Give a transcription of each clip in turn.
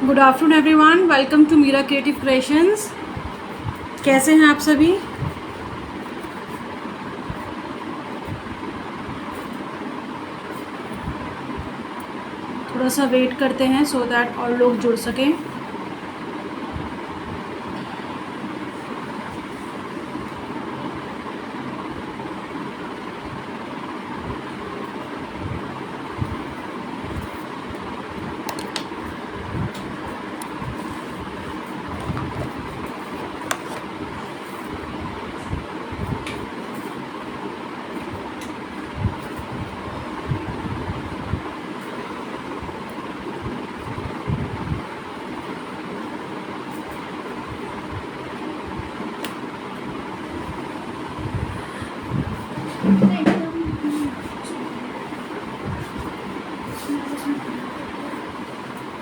Good afternoon everyone, welcome to Meera creative creations. कैसे हैं आप सभी? थोड़ा सा वेट करते हैं सो दैट और लोग जुड़ सकें।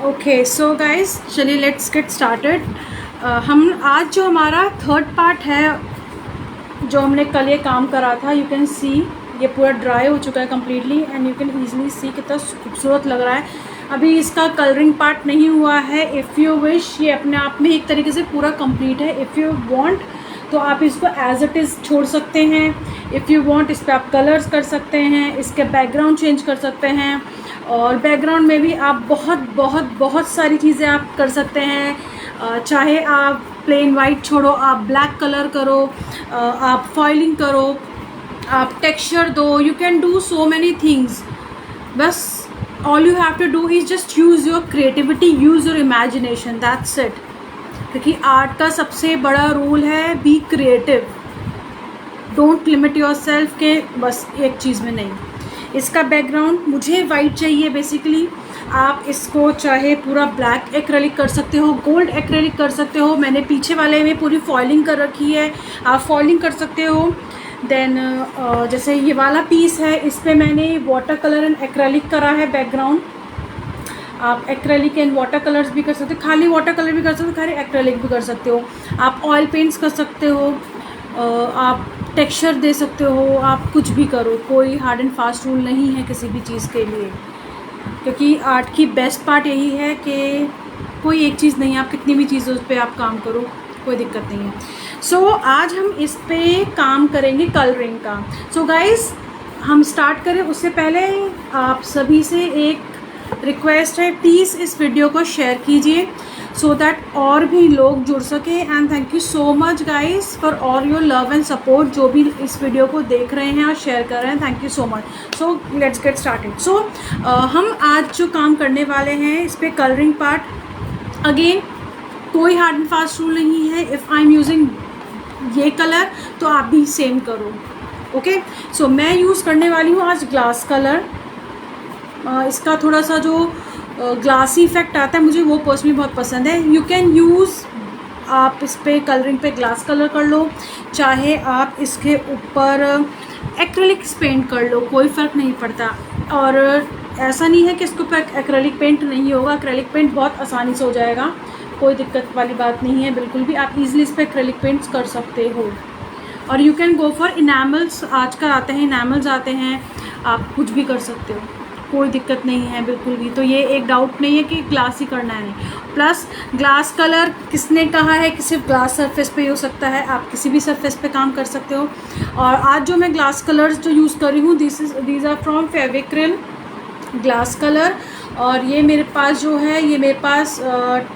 ओके सो गाइस, चलिए लेट्स गेट स्टार्टेड। हम आज जो हमारा थर्ड पार्ट है, जो हमने कल ये काम करा था, यू कैन सी ये पूरा ड्राई हो चुका है completely and you can easily see कितना खूबसूरत लग रहा है। अभी इसका कलरिंग पार्ट नहीं हुआ है। इफ़ यू विश, ये अपने आप में एक तरीके से पूरा कंप्लीट है। इफ़ यू वांट तो आप इसको एज इट इज़ छोड़ सकते हैं। इफ़ यू वांट इस पर आप कलर्स कर सकते हैं, इसके बैकग्राउंड चेंज कर सकते हैं और बैकग्राउंड में भी आप बहुत सारी चीज़ें आप कर सकते हैं। चाहे आप प्लेन वाइट छोड़ो, आप ब्लैक कलर करो, आप फॉइलिंग करो, आप टेक्सचर दो, you can do so many things. बस all you have to do is just use your creativity, use your imagination, that's it. क्योंकि आर्ट का सबसे बड़ा रूल है be creative, don't limit yourself के बस एक चीज़ में नहीं। इसका बैकग्राउंड मुझे वाइट चाहिए बेसिकली। आप इसको चाहे पूरा ब्लैक एक्रेलिक कर सकते हो, गोल्ड एक्रेलिक कर सकते हो। मैंने पीछे वाले में पूरी फॉइलिंग कर रखी है, आप फॉइलिंग कर सकते हो। देन जैसे ये वाला पीस है, इस पर मैंने वाटर कलर एंड एक्रेलिक करा है बैकग्राउंड। आप एक्रेलिक एंड वाटर कलर्स भी कर सकते हो, खाली वाटर कलर भी कर सकते हो, खाली एक्रेलिक भी कर सकते हो। आप ऑयल पेंट्स कर सकते हो, आप टेक्सचर दे सकते हो, आप कुछ भी करो। कोई हार्ड एंड फास्ट रूल नहीं है किसी भी चीज़ के लिए, क्योंकि आर्ट की बेस्ट पार्ट यही है कि कोई एक चीज़ नहीं है, आप कितनी भी चीज़ों पे आप काम करो, कोई दिक्कत नहीं है। सो आज हम इस पे काम करेंगे कलरिंग का। सो गाइस, हम स्टार्ट करें उससे पहले आप सभी से एक रिक्वेस्ट है, प्लीज़ इस वीडियो को शेयर कीजिए सो दैट और भी लोग जुड़ सके। And thank you so much guys for all your love and support, जो भी इस वीडियो को देख रहे हैं और शेयर कर रहे हैं, thank you so much. So let's get started. So हम आज जो काम करने वाले हैं इस पर कलरिंग पार्ट। अगेन कोई हार्ड एंड फास्ट रूल नहीं है। इफ़ आई एम यूजिंग ये कलर तो आप भी सेम करो। ओके सो मैं यूज़ करने वाली हूँ आज ग्लास कलर। इसका थोड़ा सा जो ग्लासी इफेक्ट आता है मुझे वो पर्सनली बहुत पसंद है। यू कैन यूज़, आप इस पे कलरिंग पे ग्लास कलर कर लो, चाहे आप इसके ऊपर एक्रेलिक्स पेंट कर लो, कोई फ़र्क नहीं पड़ता। और ऐसा नहीं है कि इसके ऊपर एक्रेलिक पेंट नहीं होगा, एक्रेलिक पेंट बहुत आसानी से हो जाएगा, कोई दिक्कत वाली बात नहीं है बिल्कुल भी। आप इजीली इस पर एक्रेलिक पेंट्स कर सकते हो। और यू कैन गो फॉर इनामल्स, आजकल आते हैं इनामल्स आते हैं, आप कुछ भी कर सकते हो, कोई दिक्कत नहीं है बिल्कुल भी। तो ये एक डाउट नहीं है कि ग्लास ही करना है, नहीं। प्लस ग्लास कलर किसने कहा है कि सिर्फ ग्लास सरफेस पे हो सकता है, आप किसी भी सरफेस पे काम कर सकते हो। और आज जो मैं ग्लास कलर्स जो यूज़ कर रही हूँ, these are from Fevicryl glass colour. और ये मेरे पास जो है, ये मेरे पास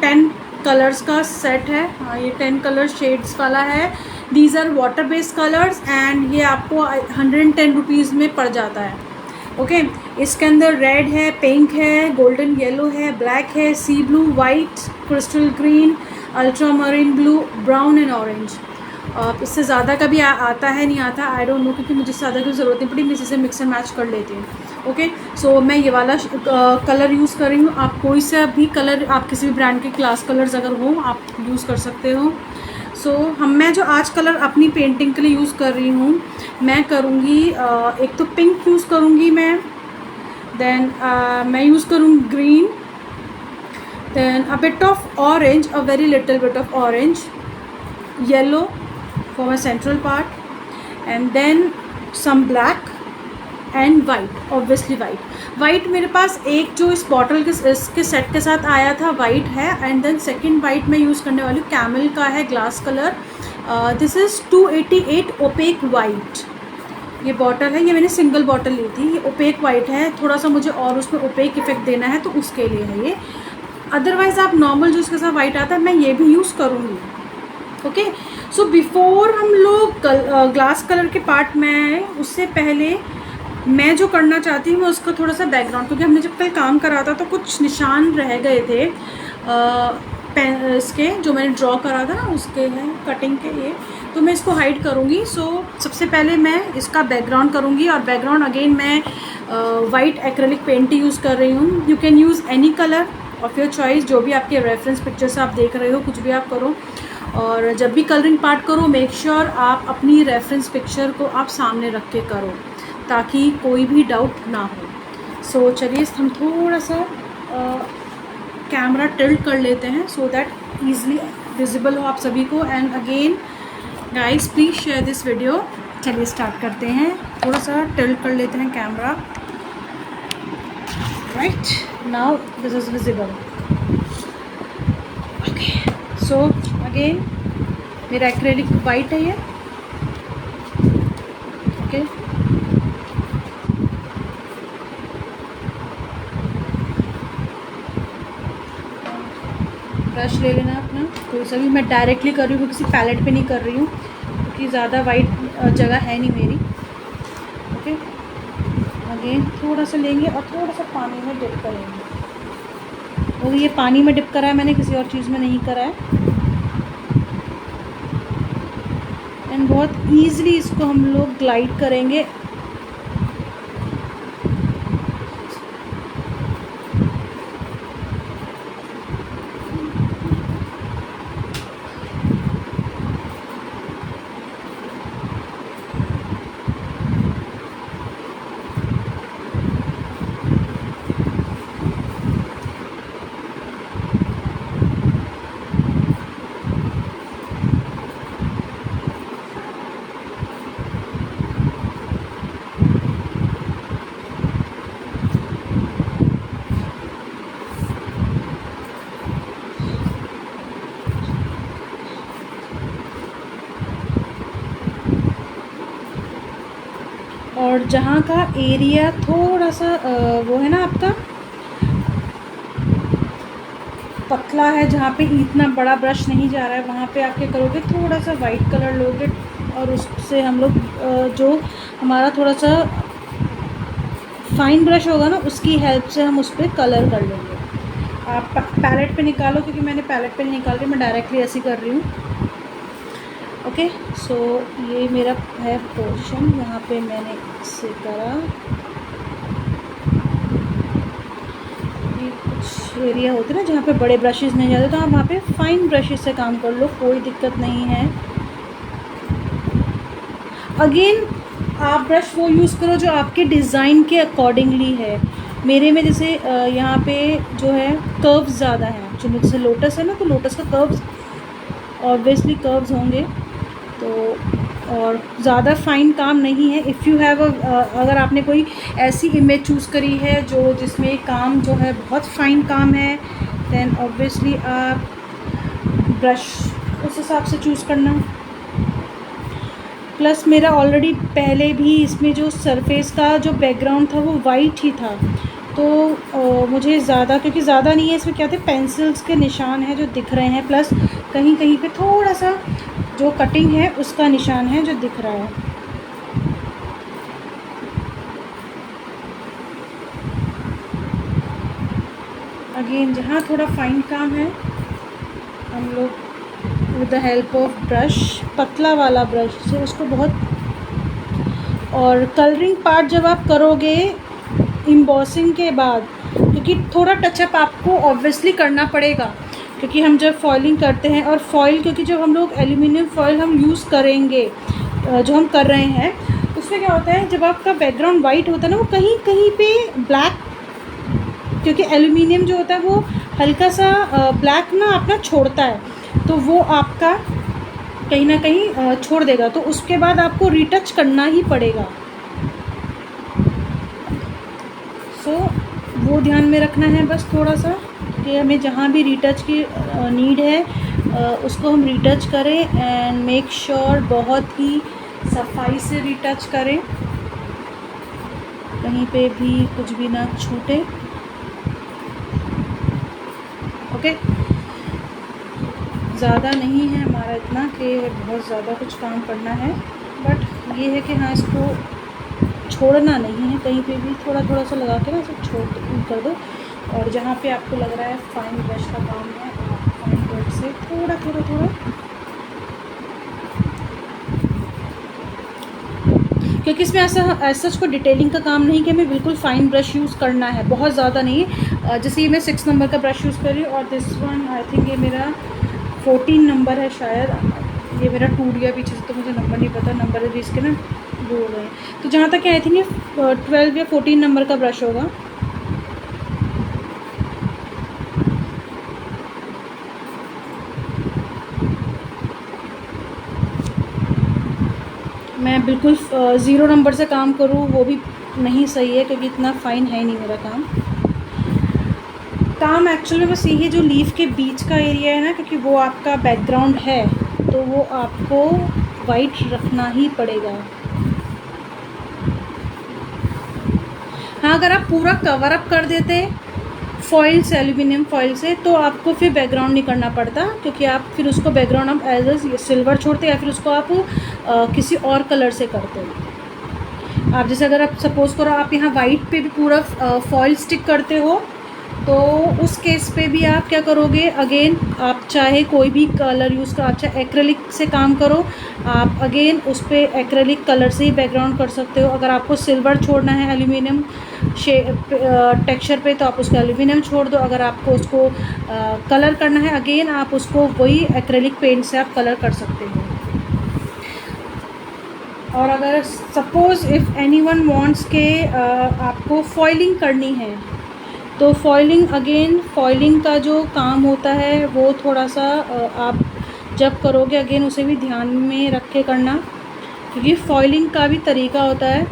10 कलर्स का सेट है। ये 10 कलर शेड्स वाला है। These are water based colours and ये आपको 110 रुपीज़ में पड़ जाता है। ओके इसके अंदर रेड है, पिंक है, गोल्डन येलो है, ब्लैक है, sea blue, white, crystal green, ultramarine blue, brown and orange. इससे ज़्यादा का भी आता है नहीं आता, आई डोंट नो, क्योंकि मुझे ज़्यादा की ज़रूरत नहीं पड़ी, मैं इसी से मिक्स एंड मैच कर लेती हूँ। ओके सो मैं ये वाला कलर यूज़ कर रही हूँ। आप कोई सा भी कलर, आप किसी भी ब्रांड के ग्लास कलर्स अगर हो आप यूज़ कर सकते हो। मैं जो आज कलर अपनी पेंटिंग के लिए यूज़ कर रही हूँ, मैं करूँगी एक तो पिंक यूज़ करूँगी मैं, देन मैं यूज़ करूँगी green, then a bit of orange, a very little bit of orange, yellow for my central part, and then some black, and white, obviously white मेरे पास एक जो इस बॉटल के इसके सेट के साथ आया था वाइट है, एंड देन सेकंड वाइट मैं यूज़ करने वाली हूँ कैमल का है glass colour. This is 288 opaque white ये बॉटल है, ये मैंने सिंगल बॉटल ली थी। ये ओपेक वाइट है, थोड़ा सा मुझे और उसमें ओपेक इफेक्ट देना है तो उसके लिए है ये। अदरवाइज़ आप नॉर्मल जो इसके साथ वाइट आता है मैं ये भी यूज़ करूँगी। ओके, सो बिफोर हम लोग ग्लास कलर के पार्ट में, उससे पहले मैं जो करना चाहती हूँ मैं उसका थोड़ा सा बैकग्राउंड, क्योंकि हमने जब कल काम करा था तो कुछ निशान रह गए थे इसके जो मैंने ड्रॉ करा था ना उसके हैं कटिंग के लिए, तो मैं इसको हाइड करूँगी। सो सबसे पहले मैं इसका बैकग्राउंड करूँगी, और बैकग्राउंड अगेन मैं वाइट एक्रेलिक पेंट यूज़ कर रही हूँ। You can use any colour of your choice, जो भी आपके रेफरेंस पिक्चर से आप देख रहे हो कुछ भी आप करो। और जब भी कलरिंग पार्ट करो मेक श्योर आप अपनी रेफरेंस पिक्चर को आप सामने रख के करो ताकि कोई भी डाउट ना हो। सो चलिए हम थोड़ा सा कैमरा टिल्ट कर लेते हैं सो दैट ईज़िली विजिबल हो आप सभी को। And again guys please share this video. चलिए स्टार्ट करते हैं, थोड़ा सा टिल्ट कर लेते हैं camera. Right now this is visible. Okay, so again मेरा एक्रेलिक वाइट है ये। ओके, ब्रश ले लेना अपना कोई सा भी। मैं डायरेक्टली कर रही हूँ, किसी पैलेट पे नहीं कर रही हूँ क्योंकि ज़्यादा वाइट जगह है नहीं मेरी। ओके, अगेन थोड़ा सा लेंगे और थोड़ा सा पानी में डिप करेंगे। और ये पानी में डिप करा है मैंने, किसी और चीज़ में नहीं करा है। एंड बहुत ईज़िली इसको हम लोग ग्लाइड करेंगे। और जहाँ का एरिया थोड़ा सा वो है ना आपका पतला है, जहाँ पे इतना बड़ा ब्रश नहीं जा रहा है, वहाँ पे आप क्या करोगे थोड़ा सा वाइट कलर लोगे और उससे हम लोग जो हमारा थोड़ा सा फाइन ब्रश होगा ना उसकी हेल्प से हम उस पर कलर कर लेंगे। आप पैलेट पे निकालो, क्योंकि मैंने पैलेट पे नहीं निकाल रही, मैं डायरेक्टली ऐसी कर रही हूँ। ओके, सो ये मेरा है पोर्शन, यहाँ पे मैंने इससे करा। ये कुछ एरिया होते ना जहाँ पे बड़े ब्रशेस नहीं जाते, तो आप वहाँ पे फाइन ब्रशेस से काम कर लो, कोई दिक्कत नहीं है। अगेन आप ब्रश वो यूज़ करो जो आपके डिज़ाइन के अकॉर्डिंगली है। मेरे में जैसे यहाँ पे जो है कर्व्स ज़्यादा हैं, जो जैसे लोटस है ना, तो लोटस का कर्व्स ऑब्वियसली कर्व्स होंगे, तो और ज़्यादा फाइन काम नहीं है। इफ़ यू हैव अगर आपने कोई ऐसी इमेज चूज़ करी है जो जिसमें काम जो है बहुत फाइन काम है, देन ऑब्वियसली आप ब्रश उस हिसाब से चूज़ करना। प्लस मेरा ऑलरेडी पहले भी इसमें जो सरफेस का जो बैकग्राउंड था वो वाइट ही था, तो मुझे ज़्यादा, क्योंकि ज़्यादा नहीं है इसमें, क्या थे पेंसिल्स के निशान हैं जो दिख रहे हैं, प्लस कहीं कहीं पे थोड़ा सा जो कटिंग है उसका निशान है जो दिख रहा है। अगेन जहाँ थोड़ा फाइन काम है हम लोग with the help of brush, पतला वाला ब्रश से उसको बहुत। और कलरिंग पार्ट जब आप करोगे एम्बॉसिंग के बाद, क्योंकि थोड़ा टचअप आपको ऑब्वियसली करना पड़ेगा, क्योंकि हम जब फॉइलिंग करते हैं, और फॉइल क्योंकि जब हम लोग एल्यूमिनियम फॉइल हम यूज़ करेंगे जो हम कर रहे हैं, उसमें क्या होता है जब आपका बैकग्राउंड वाइट होता है ना, वो कहीं कहीं पे ब्लैक, क्योंकि एल्यूमिनियम जो होता है वो हल्का सा ब्लैक ना अपना छोड़ता है, तो वो आपका कहीं ना कहीं छोड़ देगा, तो उसके बाद आपको रीटच करना ही पड़ेगा। सो वो ध्यान में रखना है बस थोड़ा सा कि हमें जहाँ भी रीटच की नीड है उसको हम रीटच करें एंड मेक श्योर बहुत ही सफाई से रीटच करें, कहीं पे भी कुछ भी ना छूटे। ओके, ज़्यादा नहीं है हमारा इतना कि बहुत ज़्यादा कुछ काम करना है, बट ये है कि हाँ इसको छोड़ना नहीं है, कहीं पे भी थोड़ा थोड़ा सा लगा के ना सब छोड़ कर दो। और जहाँ पे आपको लग रहा है फाइन ब्रश का काम है, आप फाइन ब्रश से थोड़ा थोड़ा थोड़ा, क्योंकि इसमें ऐसा सच को डिटेलिंग का काम नहीं कि हमें बिल्कुल फ़ाइन ब्रश यूज़ करना है, बहुत ज़्यादा नहीं। जैसे ये मैं 6 नंबर का ब्रश यूज़ कर रही हूँ और दिस वन आई थिंक ये मेरा 14 नंबर है शायद, ये मेरा टूट गया पीछे से तो मुझे नंबर नहीं पता, नंबर भी इसके ना वो हो गए। तो जहाँ तक आई थिंक ये 12 या 14 नंबर का ब्रश होगा। मैं बिल्कुल 0 नंबर से काम करूँ वो भी नहीं सही है, क्योंकि इतना फ़ाइन है नहीं मेरा काम एक्चुअली बस यही जो लीफ के बीच का एरिया है ना, क्योंकि वो आपका बैकग्राउंड है तो वो आपको वाइट रखना ही पड़ेगा। हाँ, अगर आप पूरा कवर अप कर देते फॉइल से, एल्यूमिनियम फॉइल से, तो आपको फिर बैकग्राउंड नहीं करना पड़ता, क्योंकि आप फिर उसको बैकग्राउंड आप एज ए सिल्वर छोड़ते या फिर उसको आप किसी और कलर से करते। आप जैसे अगर आप सपोज़ करो आप यहाँ वाइट पे भी पूरा फॉइल स्टिक करते हो, तो उस केस पे भी आप क्या करोगे, अगेन आप चाहे कोई भी कलर यूज़ करो, आप चाहे एक्रेलिक से काम करो, आप अगेन उस पर एक्रेलिक कलर से ही बैकग्राउंड कर सकते हो। अगर आपको सिल्वर छोड़ना है एल्यूमिनियम टेक्सचर पे तो आप उसको एल्यूमिनियम छोड़ दो, अगर आपको उसको कलर करना है अगेन आप उसको वही एक्रेलिक पेंट से आप कलर कर सकते हो। और अगर सपोज़ इफ़ एनीवन वांट्स के आपको फॉइलिंग करनी है, तो फॉइलिंग का जो काम होता है वो थोड़ा सा आप जब करोगे अगेन उसे भी ध्यान में रख के करना, क्योंकि फॉइलिंग का भी तरीका होता है।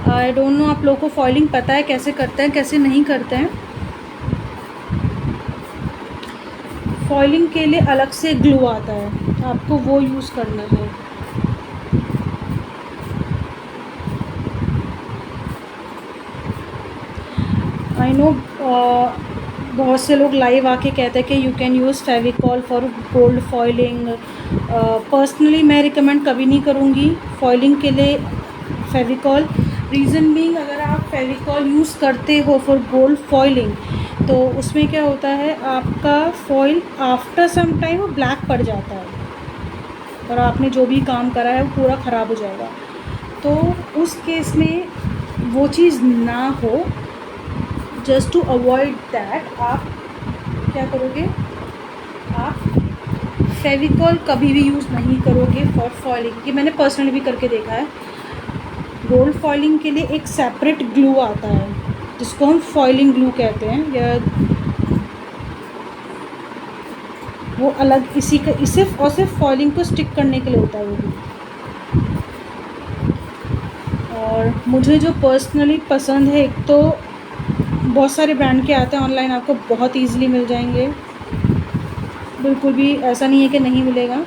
आई डोंट नो आप लोगों को फॉइलिंग पता है कैसे करते हैं कैसे नहीं करते हैं। फॉइलिंग के लिए अलग से ग्लू आता है, आपको वो यूज़ करना है। आई नो बहुत से लोग लाइव आके कहते हैं कि you can use Fevicol for gold foiling. Personally मैं रिकमेंड कभी नहीं करूँगी फॉइलिंग के लिए फेविकॉल। रीज़न बीइंग, अगर आप फेविकॉल यूज़ करते हो फॉर गोल्ड फॉइलिंग तो उसमें क्या होता है, आपका फॉइल आफ्टर सम टाइम वो ब्लैक पड़ जाता है और आपने जो भी काम करा है वो पूरा ख़राब हो जाएगा। तो उस केस में वो चीज़ ना हो, जस्ट टू अवॉइड दैट आप क्या करोगे, आप फेविकॉल कभी भी यूज़ नहीं करोगे फॉर फॉइलिंग, कि मैंने पर्सनली भी करके देखा है। गोल्ड फॉइलिंग के लिए एक सेपरेट ग्लू आता है जिसको हम फॉइलिंग ग्लू कहते हैं, या वो अलग इसी का सिर्फ और सिर्फ फॉइलिंग को स्टिक करने के लिए होता है वो भी। और मुझे जो पर्सनली पसंद है, एक तो बहुत सारे ब्रांड के आते हैं ऑनलाइन, आपको बहुत ईज़िली मिल जाएंगे, बिल्कुल भी ऐसा नहीं है कि नहीं मिलेगा।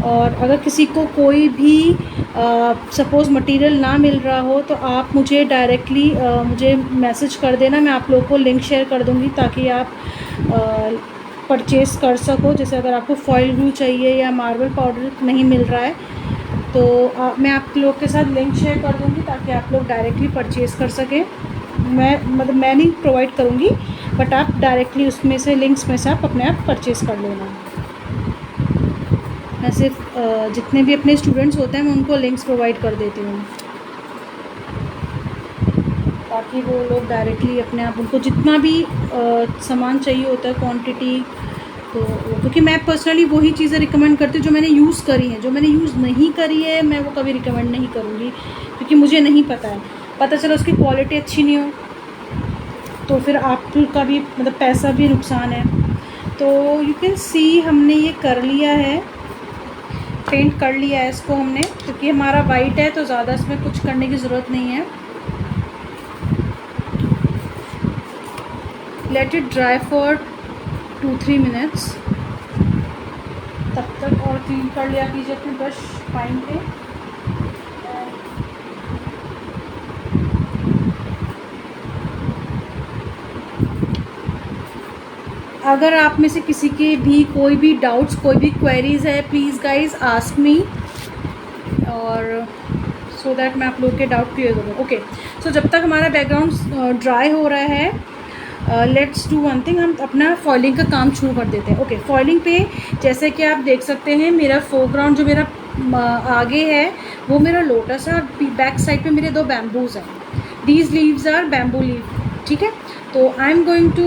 और अगर किसी को कोई भी सपोज़ मटेरियल ना मिल रहा हो तो आप मुझे डायरेक्टली मुझे मैसेज कर देना, मैं आप लोगों को लिंक शेयर कर दूँगी ताकि आप परचेज़ कर सको। जैसे अगर आपको फॉइल ग्लू चाहिए या मार्बल पाउडर नहीं मिल रहा है तो मैं आप लोग के साथ लिंक शेयर कर दूँगी ताकि आप लोग डायरेक्टली परचेज़ कर सकें। मैं नहीं प्रोवाइड करूँगी, बट आप डायरेक्टली उसमें से लिंक्स में से आप अपने आप परचेज़ कर लेना। मैं सिर्फ जितने भी अपने स्टूडेंट्स होते हैं मैं उनको लिंक्स प्रोवाइड कर देती हूँ ताकि वो लोग डायरेक्टली अपने आप, उनको जितना भी सामान चाहिए होता है क्वांटिटी, तो क्योंकि मैं पर्सनली वही चीज़ें रिकमेंड करती हूँ जो मैंने यूज़ करी हैं। जो मैंने यूज़ नहीं करी है मैं वो कभी रिकमेंड नहीं करूँगी, क्योंकि मुझे नहीं पता है, पता चला उसकी क्वालिटी अच्छी नहीं हो तो फिर आपका भी मतलब पैसा भी नुकसान है। तो यू कैन सी हमने ये कर लिया है, पेंट कर लिया है इसको हमने, क्योंकि हमारा वाइट है तो ज़्यादा इसमें कुछ करने की ज़रूरत नहीं है। Late it dry for 2-3 minutes. तब तक और क्लीन कर लिया कीजिए अपने ब्रश फाइन पे। अगर आप में से किसी के भी कोई भी डाउट्स, कोई भी क्वेरीज़ है, प्लीज़ गाइज आस्क मी, और सो दैट मैं आप लोग के डाउट क्लियर करूँ। ओके, सो जब तक हमारा बैकग्राउंड ड्राई हो रहा है, लेट्स डू वन थिंग, हम अपना फॉइलिंग का काम शुरू कर देते हैं। ओके, फॉइलिंग पे जैसे कि आप देख सकते हैं, मेरा फोरग्राउंड जो मेरा आगे है वो मेरा लोटस है, और बैक साइड पे मेरे 2 बैम्बूज़ हैं। These leaves are bamboo leaf, ठीक है। तो आई एम गोइंग टू,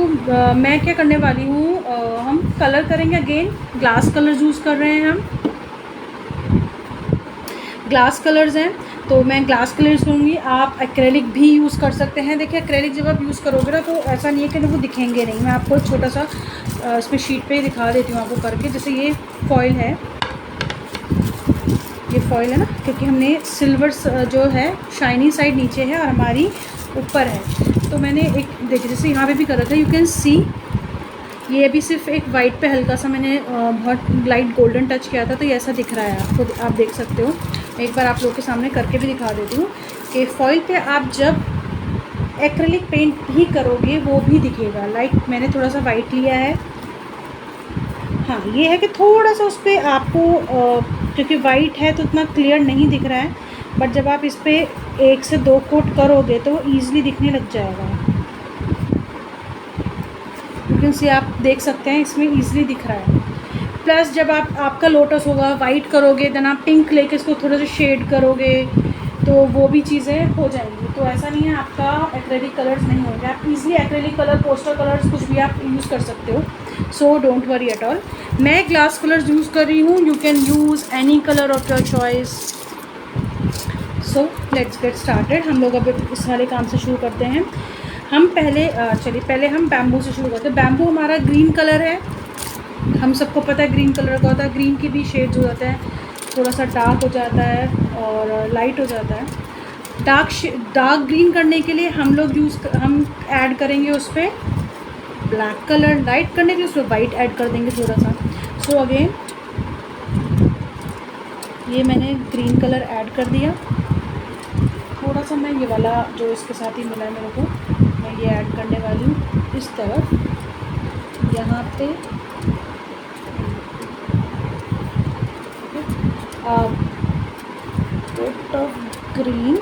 मैं क्या करने वाली हूँ, हम कलर करेंगे। अगेन ग्लास कलर यूज़ कर रहे हैं, हम ग्लास कलर्स हैं, तो मैं ग्लास कलर यूज़ करूँगी। आप एक्रेलिक भी यूज़ कर सकते हैं। देखिए एक्रेलिक जब आप यूज़ करोगे ना, तो ऐसा नहीं है कि वो दिखेंगे नहीं। मैं आपको छोटा सा इसमें शीट पे दिखा देती हूँ आपको करके। जैसे ये फॉइल है, ये फॉइल है ना, क्योंकि हमने सिल्वर जो है शाइनी साइड नीचे है और हमारी ऊपर है। तो मैंने एक देखिए जैसे यहाँ पे भी कर रखा है, यू कैन सी। ये अभी सिर्फ एक वाइट पे हल्का सा मैंने बहुत लाइट गोल्डन टच किया था, तो ये ऐसा दिख रहा है आपको, आप देख सकते हो। एक बार आप लोग के सामने करके भी दिखा देती हूँ कि फॉइल पे आप जब एक्रेलिक पेंट भी करोगे वो भी दिखेगा। लाइक मैंने थोड़ा सा वाइट लिया है। हाँ, ये है कि थोड़ा सा उस पर आपको क्योंकि वाइट है तो इतना क्लियर नहीं दिख रहा है, बट जब आप इस पर 1 से 2 कोट करोगे तो वो ईज़िली दिखने लग जाएगा। लेकिन से आप देख सकते हैं इसमें ईज़िली दिख रहा है। प्लस जब आपका लोटस होगा, वाइट करोगे, देन आप पिंक लेके इसको थोड़ा सा शेड करोगे, तो वो भी चीज़ें हो जाएंगी। तो ऐसा नहीं है आपका एक्रेलिक कलर्स नहीं होंगे, आप easily acrylic colour, poster colours कुछ भी आप यूज़ कर सकते हो। So don't worry at all. मैं ग्लास कलर्स यूज़ कर रही हूँ, you can use any colour of your choice. So let's get started. हम लोग अब इस वाले काम से शुरू करते हैं। हम पहले हम बैम्बू से शुरू करते हैं। बैम्बू हमारा ग्रीन कलर है, हम सबको पता है ग्रीन कलर का होता है। ग्रीन के भी शेड्स हो जाते हैं, थोड़ा सा डार्क हो जाता है और लाइट हो जाता है। डार्क ग्रीन करने के लिए हम ऐड करेंगे उस पर ब्लैक कलर। लाइट करने के लिए उस पर वाइट ऐड कर देंगे थोड़ा सा। सो अगेन ये मैंने ग्रीन कलर ऐड कर दिया। थोड़ा सा मैं ये वाला जो इसके साथ ही मिला है मेरे को, मैं ये ऐड करने वाली हूँ इस तरफ, यहाँ पे बिट ऑफ ग्रीन,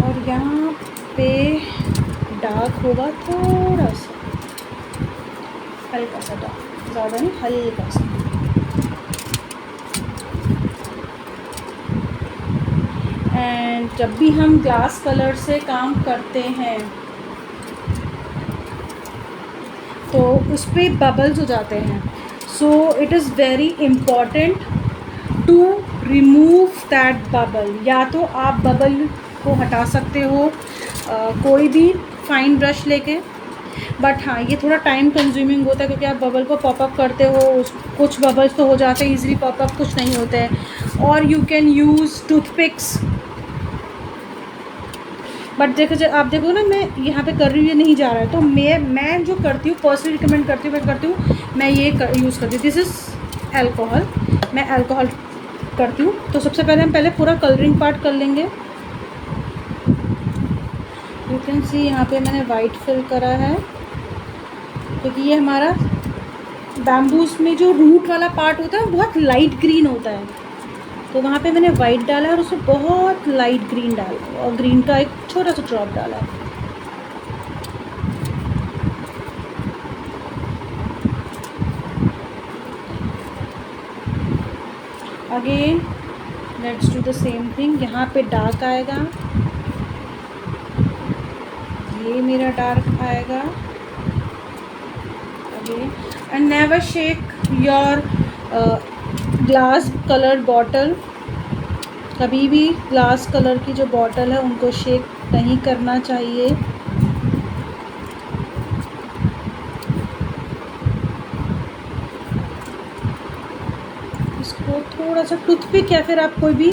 और यहाँ पे डार्क होगा थोड़ा सा, हल्का सा डार्क, ज़्यादा नहीं, हल्का सा। एंड जब भी हम ग्लास कलर से काम करते हैं तो उस पर बबल्स हो जाते हैं। So it is very important to remove that bubble. या तो आप बबल को हटा सकते हो कोई भी फाइन ब्रश लेके, बट हाँ ये थोड़ा टाइम कंज्यूमिंग होता है, क्योंकि आप बबल को पॉपअप करते हो, कुछ बबल्स तो हो जाते हैं इजीली पॉपअप, कुछ नहीं होते हैं। और you can use toothpicks. But देखो जब आप देखो ना, मैं यहाँ पे कर रही हूँ, ये नहीं जा रहा है, तो मैं जो करती हूँ, पर्सनली रिकमेंड करती हूँ, मैं ये यूज़ करती हूँ। दिस इज़ अल्कोहल, मैं अल्कोहल करती हूँ। तो सबसे पहले हम पूरा कलरिंग पार्ट कर लेंगे। यू कैन सी यहाँ पे मैंने वाइट फिल करा है, क्योंकि ये हमारा बैम्बूस में जो रूट वाला पार्ट होता है बहुत लाइट ग्रीन होता है, तो वहाँ पे मैंने वाइट डाला है और उसमें बहुत लाइट ग्रीन डाला, और ग्रीन का एक छोटा सा ड्रॉप डाला है। Again let's do the same thing. यहाँ पे डार्क आएगा, ये मेरा डार्क आएगा। Again and never shake your glass colour bottle. कभी भी ग्लास कलर की जो बॉटल है उनको शेक नहीं करना चाहिए। इसको थोड़ा सा टूथपिक या फिर आप कोई भी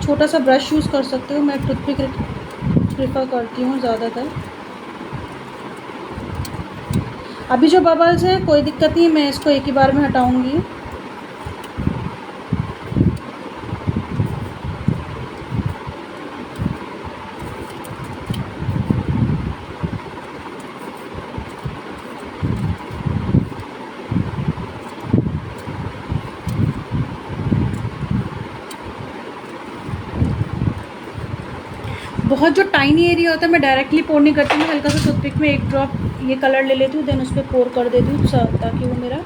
छोटा सा ब्रश यूज़ कर सकते हो। मैं टूथपिक प्रेफर करती हूँ ज़्यादातर। अभी जो बबल्स हैं कोई दिक्कत नहीं, मैं इसको एक ही बार में हटाऊंगी। बहुत जो टाइनी एरिया होता है मैं डायरेक्टली पोर नहीं करती, मैं हल्का सा टूथपिक में एक ड्रॉप ये कलर ले लेती हूँ, देन उस पर पोर कर देती हूँ ताकि वो मेरा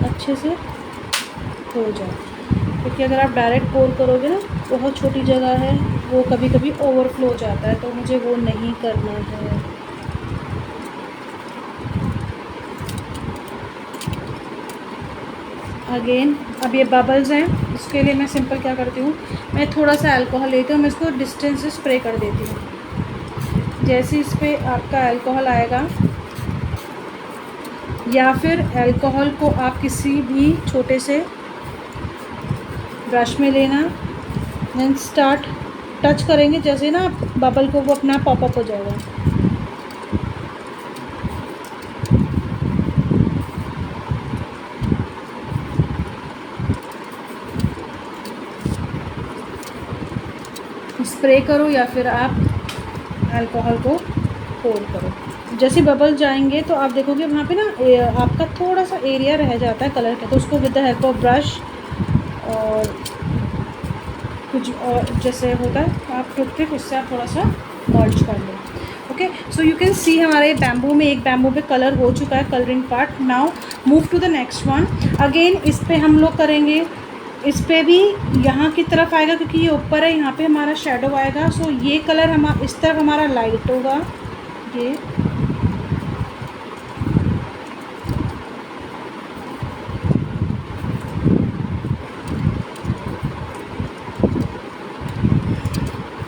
अच्छे से हो जाए। क्योंकि अगर आप डायरेक्ट पोर करोगे ना, बहुत छोटी जगह है, वो कभी कभी ओवरफ्लो हो जाता है, तो मुझे वो नहीं करना है। अगेन अब ये बबल्स हैं, इसके लिए मैं सिंपल क्या करती हूँ, मैं थोड़ा सा अल्कोहल लेती हूँ, मैं इसको डिस्टेंस से स्प्रे कर देती हूँ। जैसे इस पर आपका अल्कोहल आएगा, या फिर अल्कोहल को आप किसी भी छोटे से ब्रश में लेना, देन स्टार्ट टच करेंगे, जैसे ना बबल को वो अपना पॉपअप हो जाएगा। स्प्रे करो या फिर आप अल्कोहल को पोर करो। जैसे बबल जाएंगे तो आप देखोगे वहाँ पे ना आपका थोड़ा सा एरिया रह जाता है कलर का, तो उसको with the help of brush और कुछ और जैसे होता है आप टूथपिक, उससे आप थोड़ा सा मर्ज कर लो। Okay, so you can see हमारे बैम्बू में एक बैम्बू पे कलर हो चुका है, colouring part. Now move to the next one. Again इस पे हम लोग करेंगे, इस पे भी यहाँ की तरफ आएगा क्योंकि ये ऊपर है, यहाँ पे हमारा शेडो आएगा। सो ये कलर हम इस तरफ हमारा लाइट होगा, ये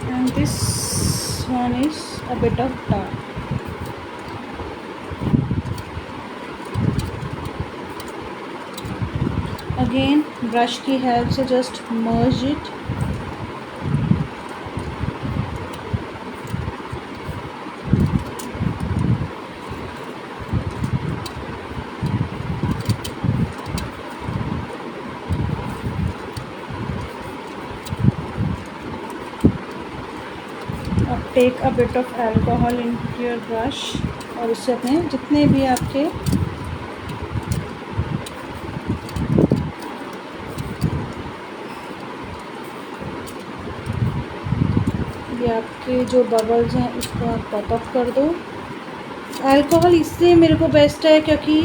and this one is a bit of dark. Again brush की हेल्प से जस्ट मर्ज इट। अब take a bit of alcohol in your brush, और उससे अपने जितने भी आपके ये आपके जो बबल्स हैं उसको आप पॉपअप कर दो। अल्कोहल इसलिए मेरे को बेस्ट है क्योंकि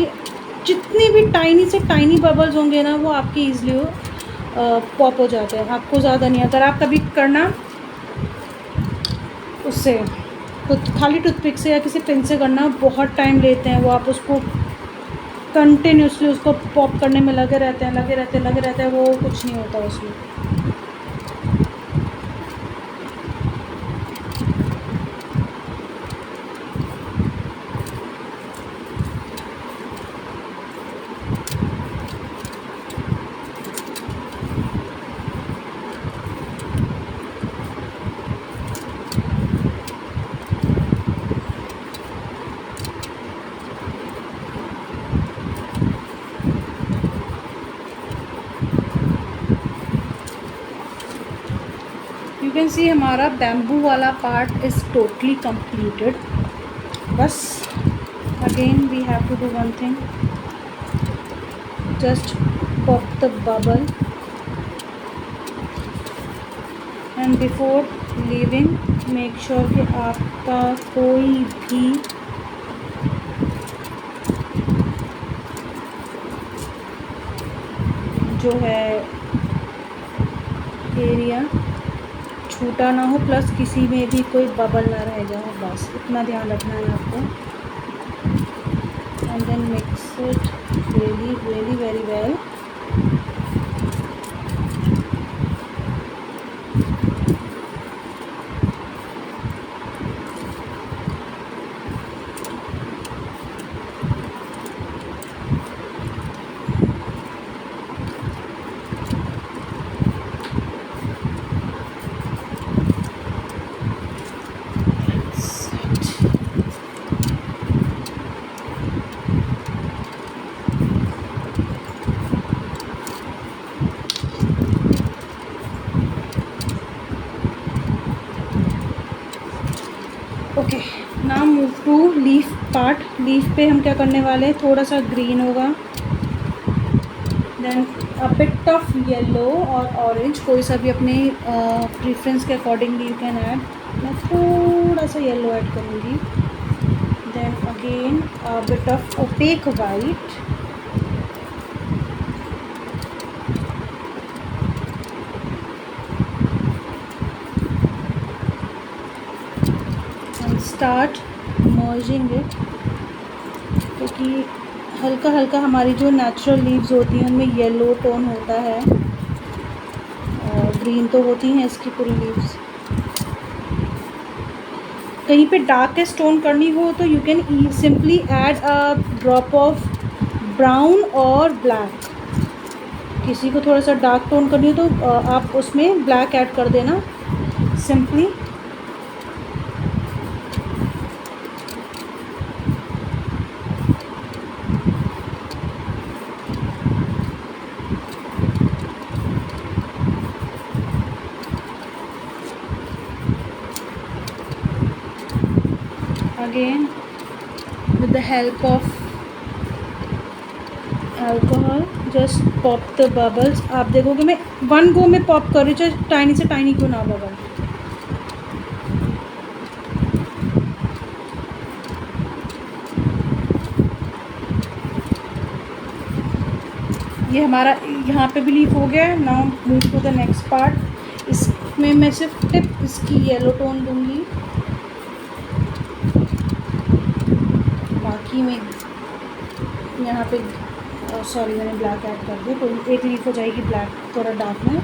जितनी भी टाइनी से टाइनी बबल्स होंगे ना वो आपके ईजिली पॉप हो जाते हैं, आपको ज़्यादा नहीं। अगर आप कभी करना उससे तो खाली टूथपिक से या किसी पिन से करना, बहुत टाइम लेते हैं वो, आप उसको कंटिन्यूसली उसको पॉप करने में लगे रहते हैं, वो कुछ नहीं होता उसमें। यू कैन सी हमारा बैम्बू वाला पार्ट इज़ टोटली कंप्लीटेड। बस again we have to do one thing, just pop the bubble and before leaving make sure कि आपका कोई भी जो है एरिया छूटा ना हो, प्लस किसी में भी कोई बबल ना रह जाए, बस इतना ध्यान रखना है आपको। And then mix it really really very well. Okay, now move to leaf part. Leaf पे हम क्या करने वाले हैं, थोड़ा सा ग्रीन होगा, then a bit of yellow और ऑरेंज, कोई सा भी अपने प्रेफरेंस के अकॉर्डिंगली यू कैन ऐड। मैं थोड़ा सा येलो ऐड करूँगी, then again a bit of opaque white, and start merging it, क्योंकि हल्का हल्का हमारी जो नेचुरल लीव्स होती हैं उनमें येलो टोन होता है, और ग्रीन तो होती हैं इसकी पूरी लीव्स। कहीं पे डार्केस्ट टोन करनी हो तो you can simply add a drop of brown और ब्लैक। किसी को थोड़ा सा डार्क टोन करनी हो तो आप उसमें ब्लैक ऐड कर देना simply. Again with the help of alcohol just pop the bubbles। आप देखोगे मैं वन गो में पॉप कर रही हूँ, चाहे टाइनी से टाइनी क्यों ना बबल। ये हमारा यहाँ पे भी लीफ हो गया है। Now move to the next part. इसमें मैं सिर्फ टिप इसकी येलो टोन दूंगी, बाकी में यहाँ पे सॉरी मैंने ब्लैक ऐड कर दिया, तो एक लीफ हो जाएगी ब्लैक थोड़ा डार्क में।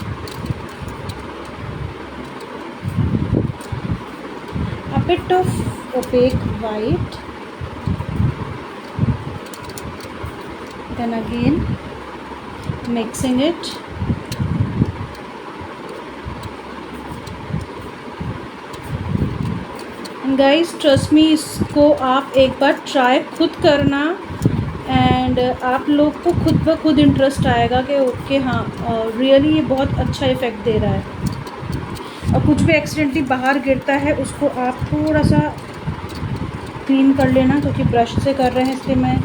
A bit of opaque white, then again mixing it. Guys trust me, इसको आप एक बार ट्राई खुद करना एंड आप लोग को खुद ब खुद इंटरेस्ट आएगा कि ओके हाँ रियली ये बहुत अच्छा इफ़ेक्ट दे रहा है। और कुछ भी एक्सीडेंटली बाहर गिरता है उसको आप थोड़ा सा क्लीन कर लेना, क्योंकि ब्रश से कर रहे हैं इसलिए मैं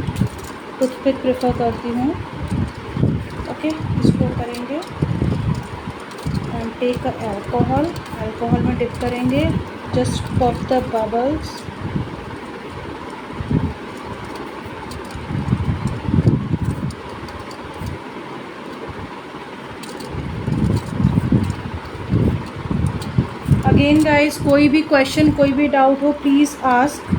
टूथपिक प्रेफर करती हूँ। ओके, इसको करेंगे एंड टेक अल्कोहल में डिप करेंगे, just pop the bubbles. Again guys, कोई भी क्वेश्चन कोई भी डाउट हो प्लीज़ आस्क।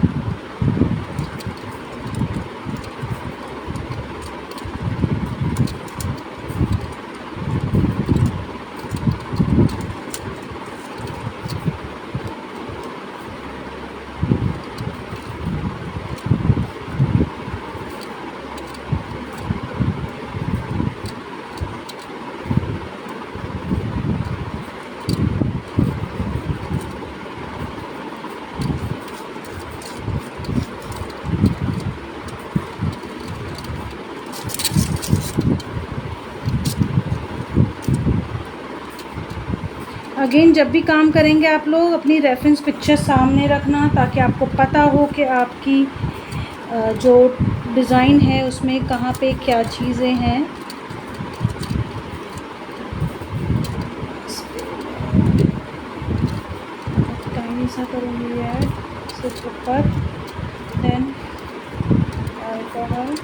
अगेन जब भी काम करेंगे आप लोग अपनी रेफरेंस पिक्चर सामने रखना, ताकि आपको पता हो कि आपकी जो डिज़ाइन है उसमें कहाँ पे क्या चीज़ें हैं। टाइनी सा करूँगी ऐड सिर्फ ऊपर, then alcohol,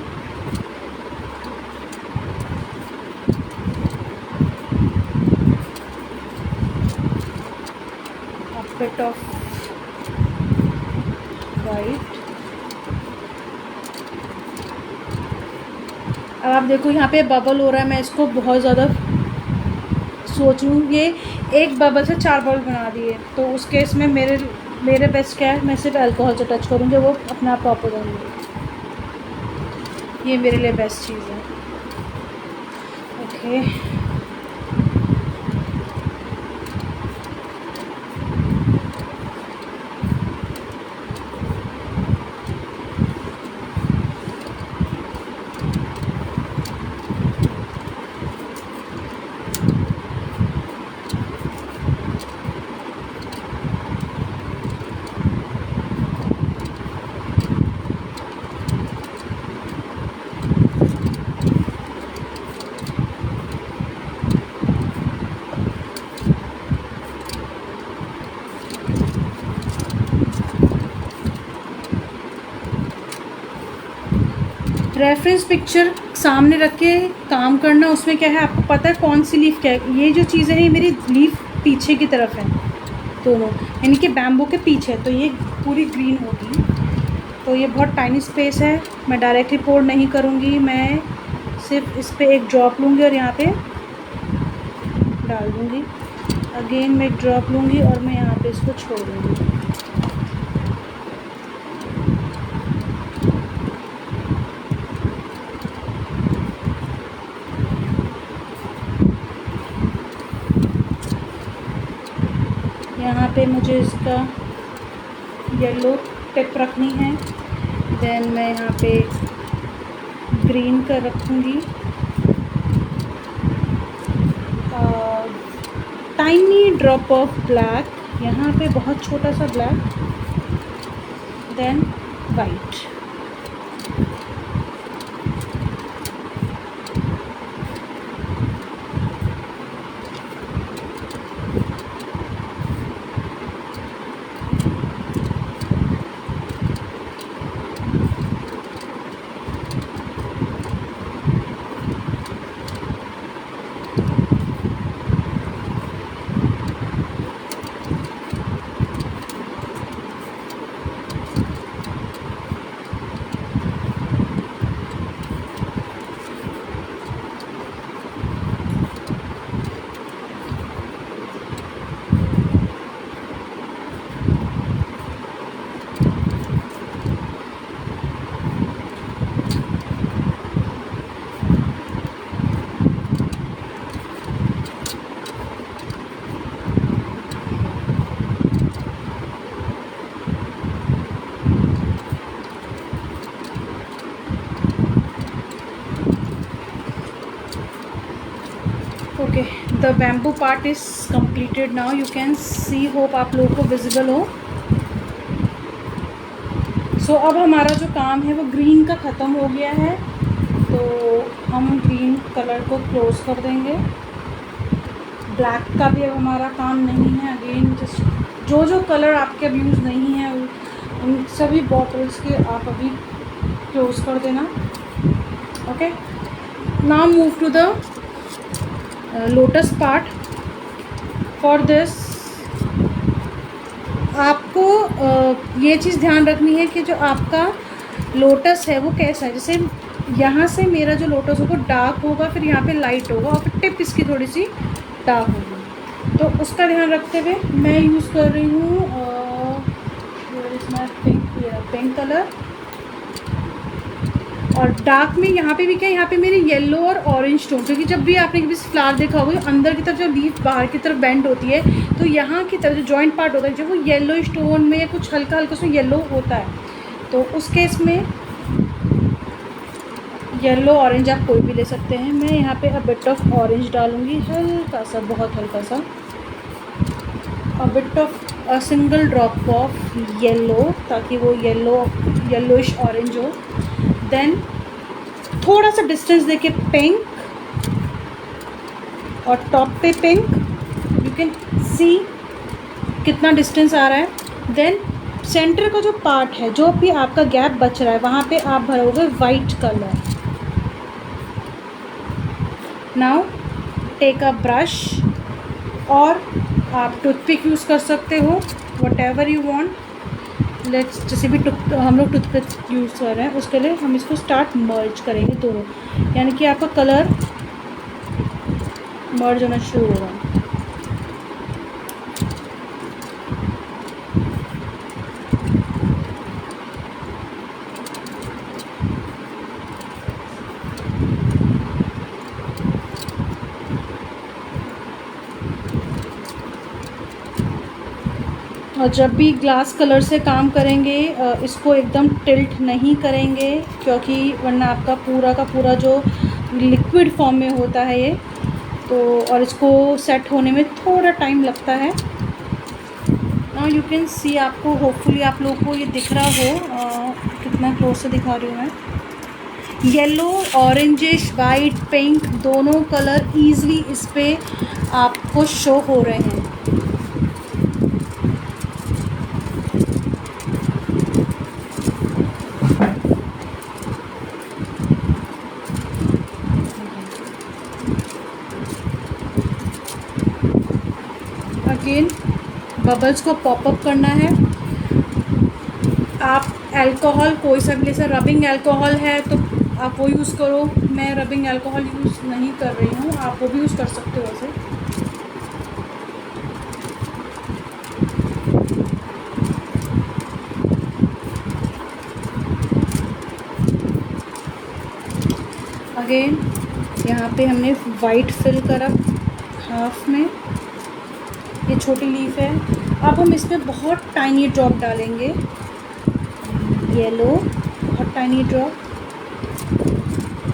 bit of white. अब आप देखो यहाँ पे बबल हो रहा है, मैं इसको बहुत ज़्यादा सोचूं, ये एक बबल से 4 बबल बना दिए, तो उस केस में मेरे बेस्ट क्या है, मैं सिर्फ अल्कोहल से टच करूँगी, वो अपने आप पॉप हो जाएंगे। ये मेरे लिए बेस्ट चीज़ है। ओके रेफरेंस पिक्चर सामने रख के काम करना, उसमें क्या है आपको पता है कौन सी लीफ क्या है। ये जो चीज़ें हैं मेरी लीफ पीछे की तरफ है दोनों, यानी कि बैम्बू के पीछे, तो ये पूरी ग्रीन होगी। तो ये बहुत टाइनी स्पेस है, मैं डायरेक्टली पोर नहीं करूँगी, मैं सिर्फ इस पर एक ड्रॉप लूँगी और यहाँ पे डाल दूँगी। अगेन मैं एक ड्रॉप लूँगी और मैं यहाँ पे इसको छोड़ दूँगी। यहाँ पे मुझे इसका येलो टिप रखनी है, देन मैं यहाँ पे ग्रीन का रखूँगी, टाइनी ड्रॉप ऑफ ब्लैक, यहाँ पे बहुत छोटा सा black, then white. Okay, the bamboo part is completed now, you can see, hope आप लोगों को विजिबल हो। सो अब हमारा जो काम है वो ग्रीन का ख़त्म हो गया है, तो हम ग्रीन कलर को क्लोज कर देंगे। ब्लैक का भी अब हमारा काम नहीं है। अगेन जस्ट जो कलर आपके अब यूज़ नहीं है उन सभी बॉटल्स के आप अभी क्लोज कर देना। Okay, now move to the lotus part. For this आपको ये चीज़ ध्यान रखनी है कि जो आपका लोटस है वो कैसा है। जैसे यहाँ से मेरा जो लोटस होगा डार्क होगा, फिर यहाँ पे लाइट होगा और फिर टिप इसकी थोड़ी सी डार्क होगी, तो उसका ध्यान रखते हुए मैं यूज़ कर रही हूँ पिंक कलर। और डार्क में यहाँ पे भी क्या है, यहाँ पे मेरी येलो और ऑरेंज टोन, क्योंकि जब भी आपने कभी फ्लावर देखा होगा अंदर की तरफ जब लीफ बाहर की तरफ बेंड होती है तो यहाँ की तरफ जो जॉइंट पार्ट होता है जो वो येलो टोन में या कुछ हल्का हल्का उसमें येलो होता है, तो उस केस में येलो ऑरेंज आप कोई भी ले सकते हैं। मैं यहाँ पे अ बिट ऑफ ऑरेंज डालूँगी, हल्का सा, बहुत हल्का सा, अ bit of a single drop of yellow, ताकि वो येलोइश ऑरेंज हो। देन थोड़ा सा डिस्टेंस देके पिंक और टॉप पे पिंक, यू कैन सी कितना डिस्टेंस आ रहा है। देन सेंटर का जो पार्ट है, जो भी आपका गैप बच रहा है, वहाँ पे आप भरोगे white colour. Now take a brush, और आप टूथपिक यूज़ कर सकते हो, whatever you want. Let's जैसे भी हम लोग टूथपिक यूज़ कर रहे हैं उसके लिए हम इसको स्टार्ट मर्ज करेंगे दोनों, यानी कि आपका कलर मर्ज होना शुरू होगा। और जब भी ग्लास कलर से काम करेंगे इसको एकदम टिल्ट नहीं करेंगे, क्योंकि वरना आपका पूरा का पूरा जो लिक्विड फॉर्म में होता है ये, तो और इसको सेट होने में थोड़ा टाइम लगता है। नाउ यू कैन सी, आपको होपफुली आप लोगों को ये दिख रहा हो, कितना क्लोज से दिखा रही हूँ मैं। येलो, ऑरेंजिश, वाइट, पिंक दोनों कलर ईज़िली इस पर आपको शो हो रहे हैं। बबल्स को पॉपअप करना है। आप अल्कोहल कोई सा भी, जैसे रबिंग अल्कोहल है तो आप वो यूज़ करो। मैं रबिंग अल्कोहल यूज़ नहीं कर रही हूँ, आप वो भी यूज़ कर सकते हो वैसे। अगेन यहाँ पे हमने वाइट फिल करा हाफ में, ये छोटी लीफ है। अब हम इसमें बहुत टाइनी ड्रॉप डालेंगे, येलो, बहुत टाइनी ड्रॉप,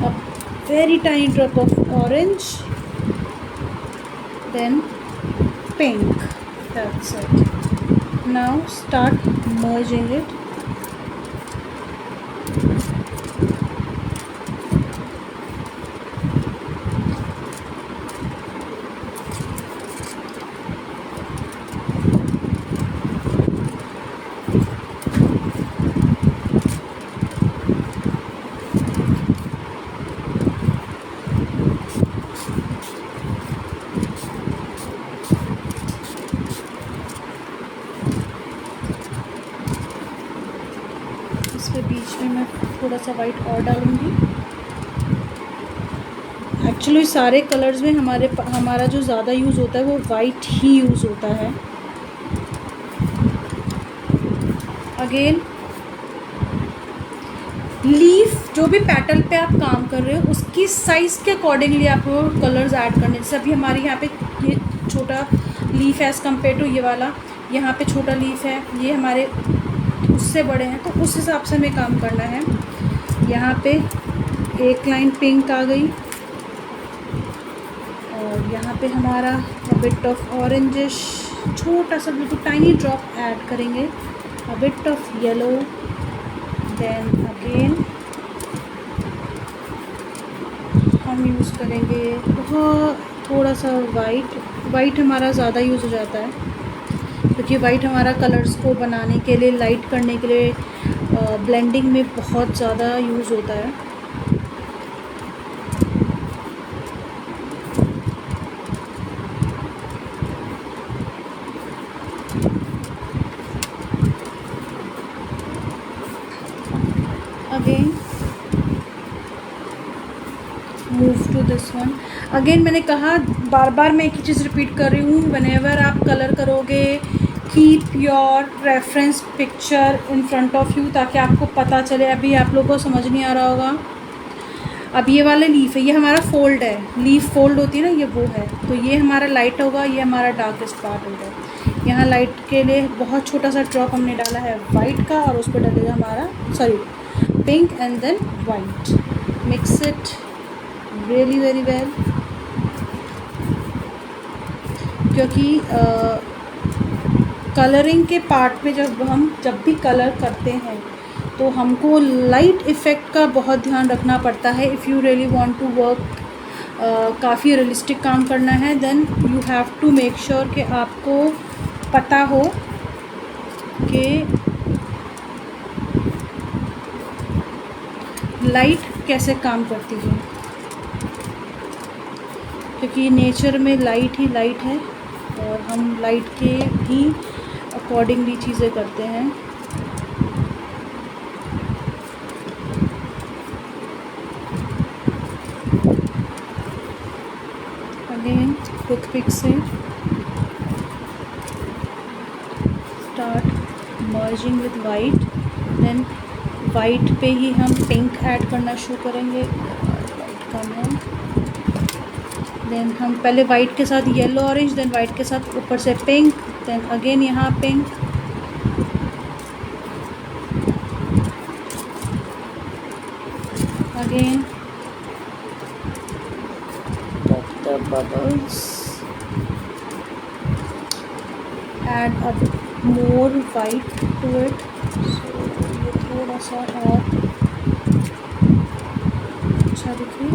अब very tiny drop of orange, then pink, that's it. Now start merging it. इसके बीच में मैं थोड़ा सा वाइट और डालूँगी। एक्चुअली सारे कलर्स में हमारा जो ज़्यादा यूज़ होता है वो वाइट ही यूज़ होता है। अगेन लीफ, जो भी पैटल पे आप काम कर रहे हो उसकी साइज़ के अकॉर्डिंगली आपको कलर्स ऐड करने। जैसे अभी हमारे यहाँ पे ये छोटा लीफ है एज़ कम्पेयर टू ये वाला, यहाँ पे छोटा लीफ है, ये हमारे उससे बड़े हैं, तो उस हिसाब से हमें काम करना है। यहाँ पे एक लाइन पिंक आ गई और यहाँ पे हमारा बिट ऑफ ऑरेंजिश, छोटा सा बिल्कुल टाइनी ड्रॉप ऐड करेंगे, a bit of yellow, then again हम यूज़ करेंगे बहुत थोड़ा सा वाइट हमारा ज़्यादा यूज़ हो जाता है क्योंकि वाइट हमारा कलर्स को बनाने के लिए, लाइट करने के लिए, ब्लेंडिंग में बहुत ज़्यादा यूज़ होता है। Again move to this one. Again मैंने कहा, बार बार मैं एक ही चीज़ रिपीट कर रही हूँ, व्हेनेवर आप कलर करोगे keep your reference picture in front of you, ताकि आपको पता चले। अभी आप लोगों को समझ नहीं आ रहा होगा। अब ये वाला लीफ है, ये हमारा फोल्ड है, लीफ फोल्ड होती है ना, ये वो है। तो ये हमारा लाइट होगा, ये हमारा डार्केस्ट पार्ट होगा। यहाँ लाइट के लिए बहुत छोटा सा ड्रॉप हमने डाला है वाइट का, और उस पर डालेगा हमारा pink and then white. Mix it really very well, क्योंकि कलरिंग के पार्ट में जब भी कलर करते हैं तो हमको लाइट इफ़ेक्ट का बहुत ध्यान रखना पड़ता है। If you really want to work, काफ़ी रियलिस्टिक काम करना है, then you have to make sure कि आपको पता हो कि लाइट कैसे काम करती है, क्योंकि नेचर में लाइट ही लाइट है और हम लाइट के ही अकॉर्डिंगली चीज़ें करते हैं। अगेन टूथपिक से start merging with white, then white पे ही हम पिंक ऐड करना शुरू करेंगे। वाइट कम है, देन हम पहले वाइट के साथ येलो ऑरेंज, देन वाइट के साथ ऊपर से पिंक, देन अगेन यहाँ pink, again pop the bubbles, add a more white to it, so ये थोड़ा सा और अच्छा दिखे।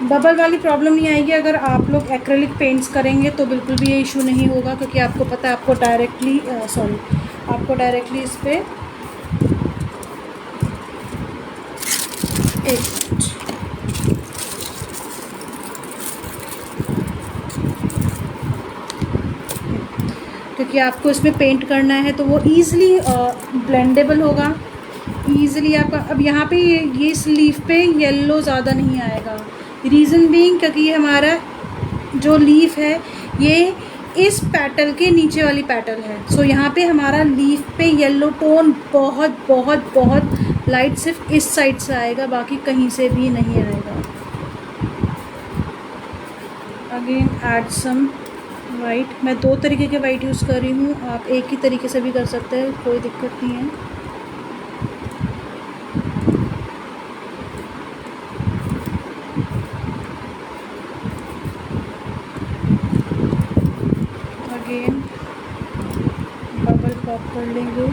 बबल वाली प्रॉब्लम नहीं आएगी अगर आप लोग एक्रेलिक पेंट्स करेंगे, तो बिल्कुल भी ये इशू नहीं होगा, क्योंकि आपको पता है आपको डायरेक्टली आपको डायरेक्टली इस पर क्योंकि आपको इसमें पेंट करना है तो वो ईज़िली ब्लेंडेबल होगा ईज़िली आपका। अब यहाँ पे ये इस लीफ पे येलो ज़्यादा नहीं आएगा, रीज़न बीइंग क्योंकि ये हमारा जो लीफ है ये इस पेटल के नीचे वाली पेटल है। सो यहाँ पे हमारा लीफ पे येलो टोन बहुत बहुत बहुत लाइट सिर्फ इस साइड से आएगा, बाकी कहीं से भी नहीं आएगा। Again add some white. मैं 2 तरीके के वाइट यूज़ कर रही हूँ, आप एक ही तरीके से भी कर सकते हैं, कोई दिक्कत नहीं है। अगेन बबल पॉप कर लेंगे।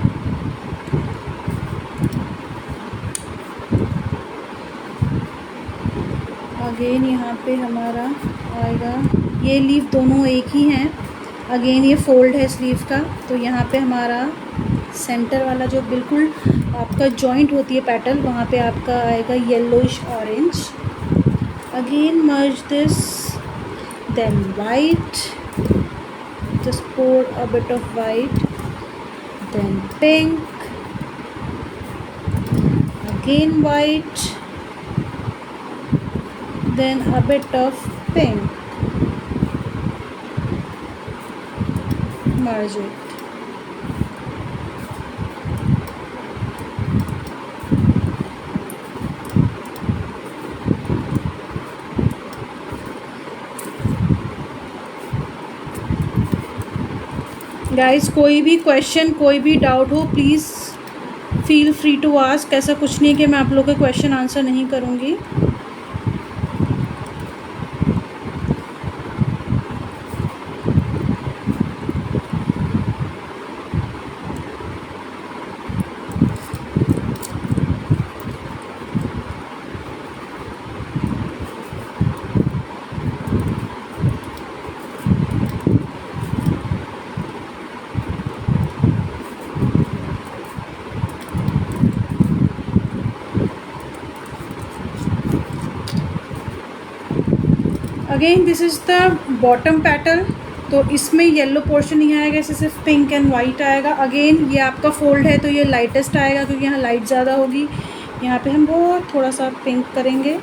अगेन यहाँ पे हमारा आएगा, ये लीफ दोनों एक ही हैं। अगेन ये फोल्ड है स्लीव का, तो यहाँ पे हमारा सेंटर वाला जो बिल्कुल आपका जॉइंट होती है पेटल, वहाँ पे आपका आएगा yellowish orange. Again merge this, then white, just pour a bit of white, then pink, again white, then a bit of pink. Merge it. Guys कोई भी क्वेश्चन कोई भी डाउट हो please feel free to ask. ऐसा कुछ नहीं कि मैं आप लोगों के क्वेश्चन आंसर नहीं करूँगी। Again this is the bottom petal, तो इसमें येलो पोर्शन नहीं आएगा, इससे सिर्फ पिंक एंड वाइट आएगा। अगेन ये आपका फोल्ड है तो ये लाइटेस्ट आएगा क्योंकि यहाँ लाइट ज़्यादा होगी। यहाँ पे हम बहुत थोड़ा सा पिंक करेंगे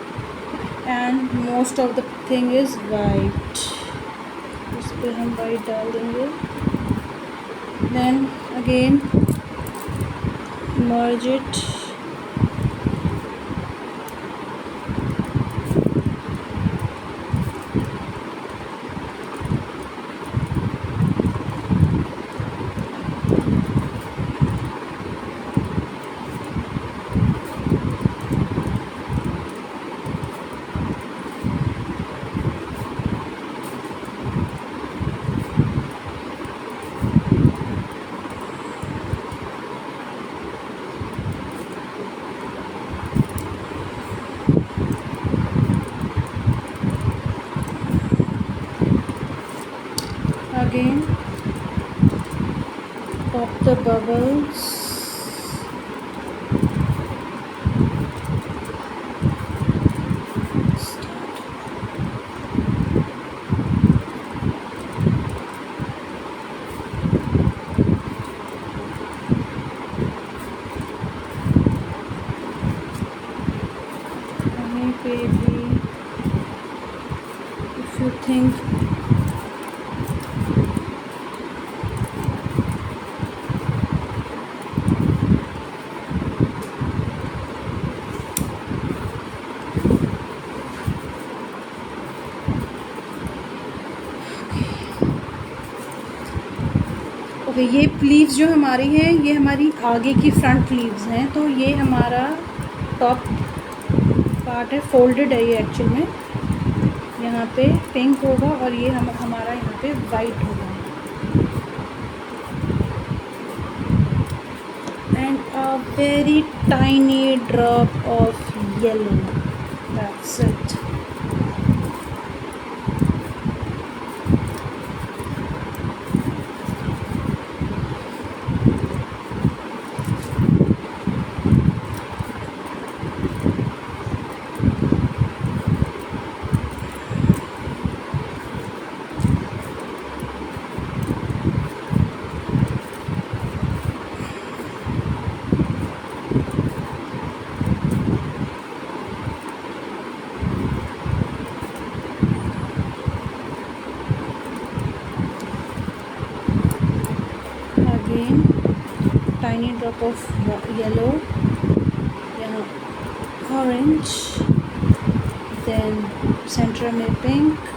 and most of the thing is white. इस पर हम वाइट डाल देंगे। Then again merge it. Again pop the bubbles. Maybe if you think ये लीव्स जो हमारी हैं ये हमारी आगे की फ्रंट लीव्स हैं, तो ये हमारा टॉप पार्ट है, फोल्डेड है ये एक्चुअल में। यहाँ पे पिंक होगा और ये हमारा यहाँ पे वाइट होगा। And a very tiny drop of yellow, that's it. tiny drop of yellow, यहाँ orange, then center में pink,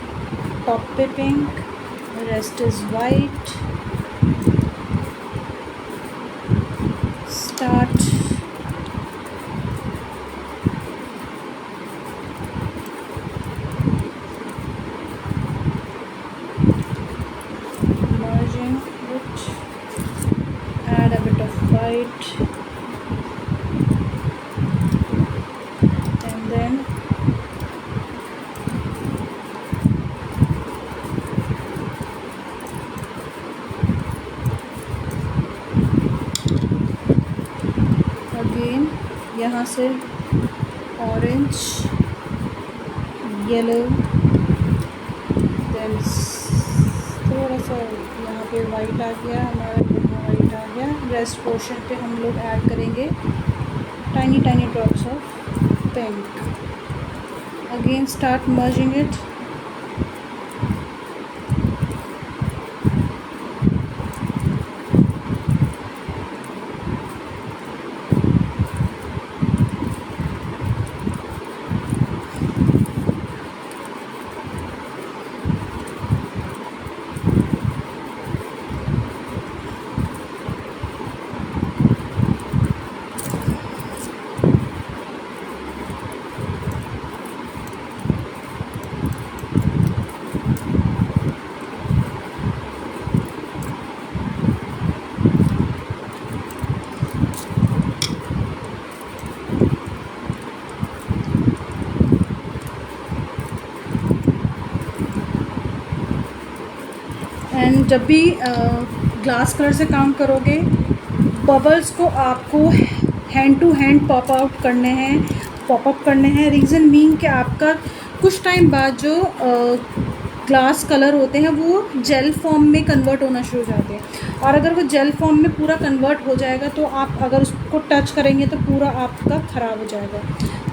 top पे pink, rest is white. Start merging it, add a bit of white, and then again यहाँ से orange, yellow, then थोड़ा सा यहाँ पे white आ गया हमारा, यहाँ वाइट आ गया। रेस्ट पोर्शन पे हम लोग ऐड करेंगे tiny tiny drops of pink. Again start merging it. And जब भी ग्लास कलर से काम करोगे, बबल्स को आपको hand to hand pop up करने हैं। रीज़न मीन कि आपका कुछ टाइम बाद जो ग्लास कलर होते हैं वो जेल फॉर्म में कन्वर्ट होना शुरू हो जाते हैं, और अगर वो जेल फॉर्म में पूरा कन्वर्ट हो जाएगा तो आप अगर उसको टच करेंगे तो पूरा आपका ख़राब हो जाएगा।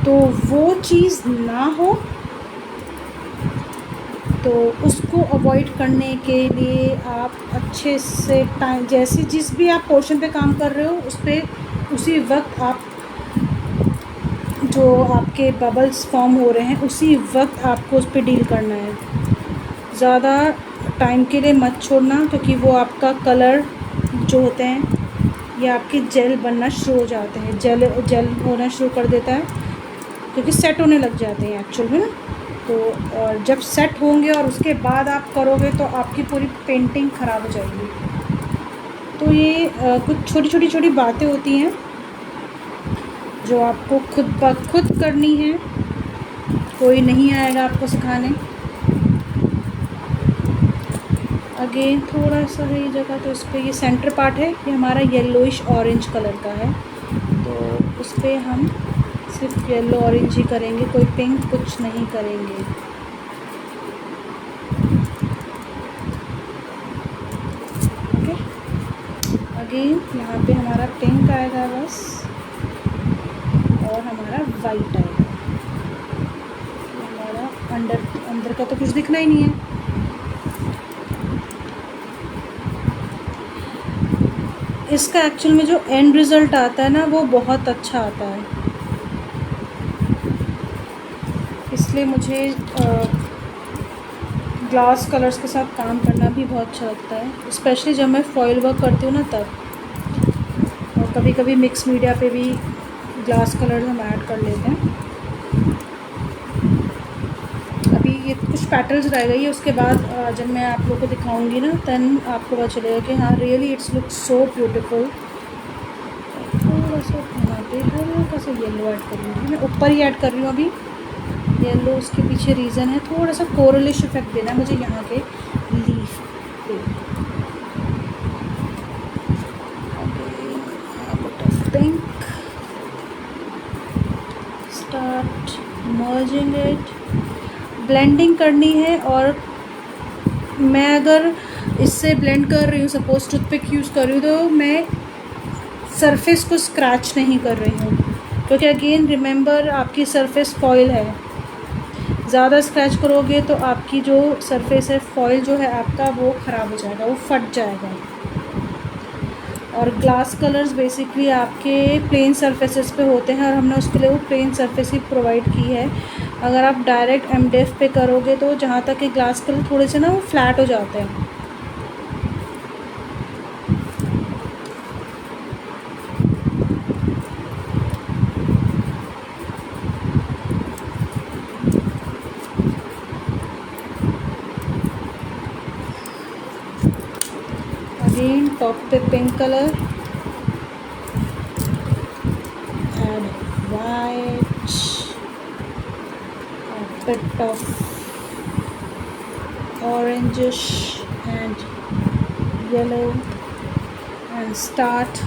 तो वो चीज़ ना हो, तो उसको अवॉइड करने के लिए आप अच्छे से टाइम, जैसे जिस भी आप पोर्शन पे काम कर रहे हो उस पर उसी वक्त आप जो आपके बबल्स फॉर्म हो रहे हैं उसी वक्त आपको उस पर डील करना है। ज़्यादा टाइम के लिए मत छोड़ना, क्योंकि वो आपका कलर जो होते हैं ये आपके जेल बनना शुरू हो जाते हैं, जेल होना शुरू कर देता है, क्योंकि सेट होने लग जाते हैं एक्चुअल में ना। तो और जब सेट होंगे और उसके बाद आप करोगे तो आपकी पूरी पेंटिंग ख़राब हो जाएगी। तो ये कुछ छोटी बातें होती हैं जो आपको खुद ब खुद करनी है, कोई नहीं आएगा आपको सिखाने। अगेन थोड़ा सा है ये जगह, तो इस पर ये सेंटर पार्ट है, ये हमारा येलोइश ऑरेंज कलर का है, तो उस पर हम सिर्फ येलो ऑरेंज ही करेंगे, कोई पिंक कुछ नहीं करेंगे। ओके, अगेन यहाँ पे हमारा पिंक आएगा बस, और हमारा वाइट आएगा। हमारा अंदर का तो कुछ दिखना ही नहीं है। इसका एक्चुअल में जो एंड रिज़ल्ट आता है ना वो बहुत अच्छा आता है, इसलिए मुझे ग्लास कलर्स के साथ काम करना भी बहुत अच्छा लगता है, स्पेशली जब मैं फॉयल वर्क करती हूँ ना तब। और कभी कभी मिक्स मीडिया पे भी ग्लास कलर्स हम ऐड कर लेते हैं। अभी ये कुछ पैटर्न्स रह गई है, उसके बाद जब मैं आप लोगों को दिखाऊंगी ना तब आपको पता चलेगा कि हाँ really it's look so beautiful. थोड़ा सा यहाँ पे हल्का सा येलो ऐड करूँगी, मैं ऊपर ही ऐड कर रही हूँ अभी येलो। उसके पीछे रीज़न है थोड़ा सा कोरलिश इफेक्ट देना है मुझे यहाँ के लीफ पे। Pink, start merging it, blending करनी है। और मैं अगर इससे ब्लेंड कर रही हूँ, सपोज टूथपिक यूज़ कर रही हूँ, तो मैं सरफेस को स्क्रैच नहीं कर रही हूँ, क्योंकि अगेन रिमेंबर आपकी सरफेस फॉयल है। ज़्यादा स्क्रैच करोगे तो आपकी जो सरफेस है, फॉयल जो है आपका, वो ख़राब हो जाएगा, वो फट जाएगा। और ग्लास कलर्स बेसिकली आपके प्लेन सरफेसेस पे होते हैं और हमने उसके लिए वो प्लेन सरफेस ही प्रोवाइड की है। अगर आप डायरेक्ट MDF पे करोगे तो जहाँ तक कि ग्लास कलर थोड़े से ना वो फ्लैट हो जाते हैं। अगेन टॉप पे pink colour and white, bit of orangish and yellow and start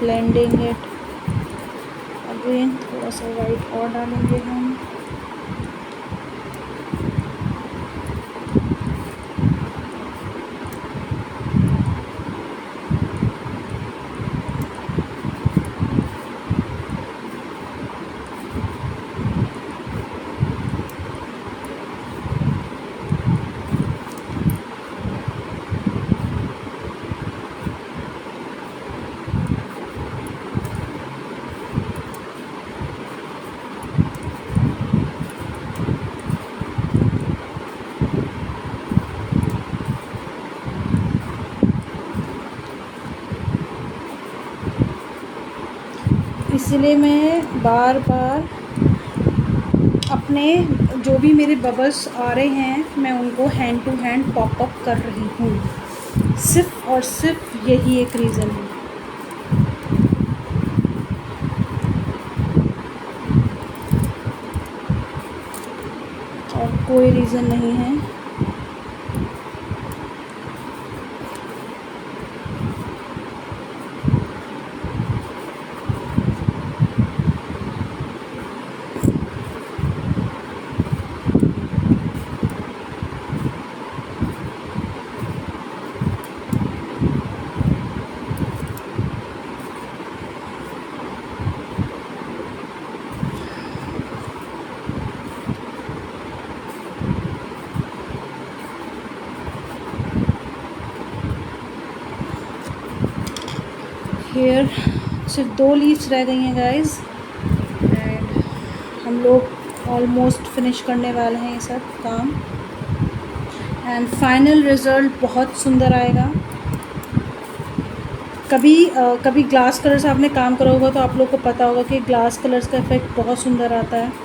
blending it. Again थोड़ा सा white और डालेंगे हम। इसलिए मैं बार बार अपने जो भी मेरे बबल्स आ रहे हैं मैं उनको hand to hand pop up कर रही हूँ। सिर्फ और सिर्फ यही एक रीज़न है। और कोई रीज़न नहीं है। हेयर सिर्फ 2 लीव्स रह गई हैं गाइस एंड हम लोग ऑलमोस्ट फिनिश करने वाले हैं ये सब काम एंड फाइनल रिज़ल्ट बहुत सुंदर आएगा। कभी ग्लास कलर से आपने काम करा होगा तो आप लोग को पता होगा कि ग्लास कलर्स का इफ़ेक्ट बहुत सुंदर आता है।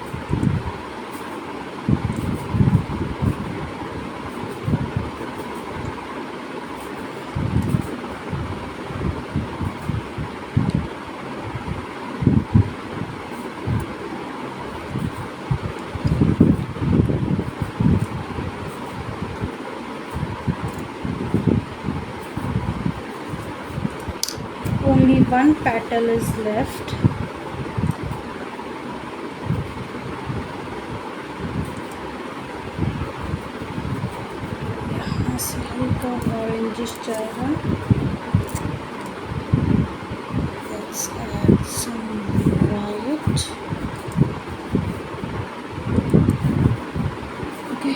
Only one petal is left. यहाँ से हल्का ऑरेंजिश जाएगा। Let's add some violet. Okay,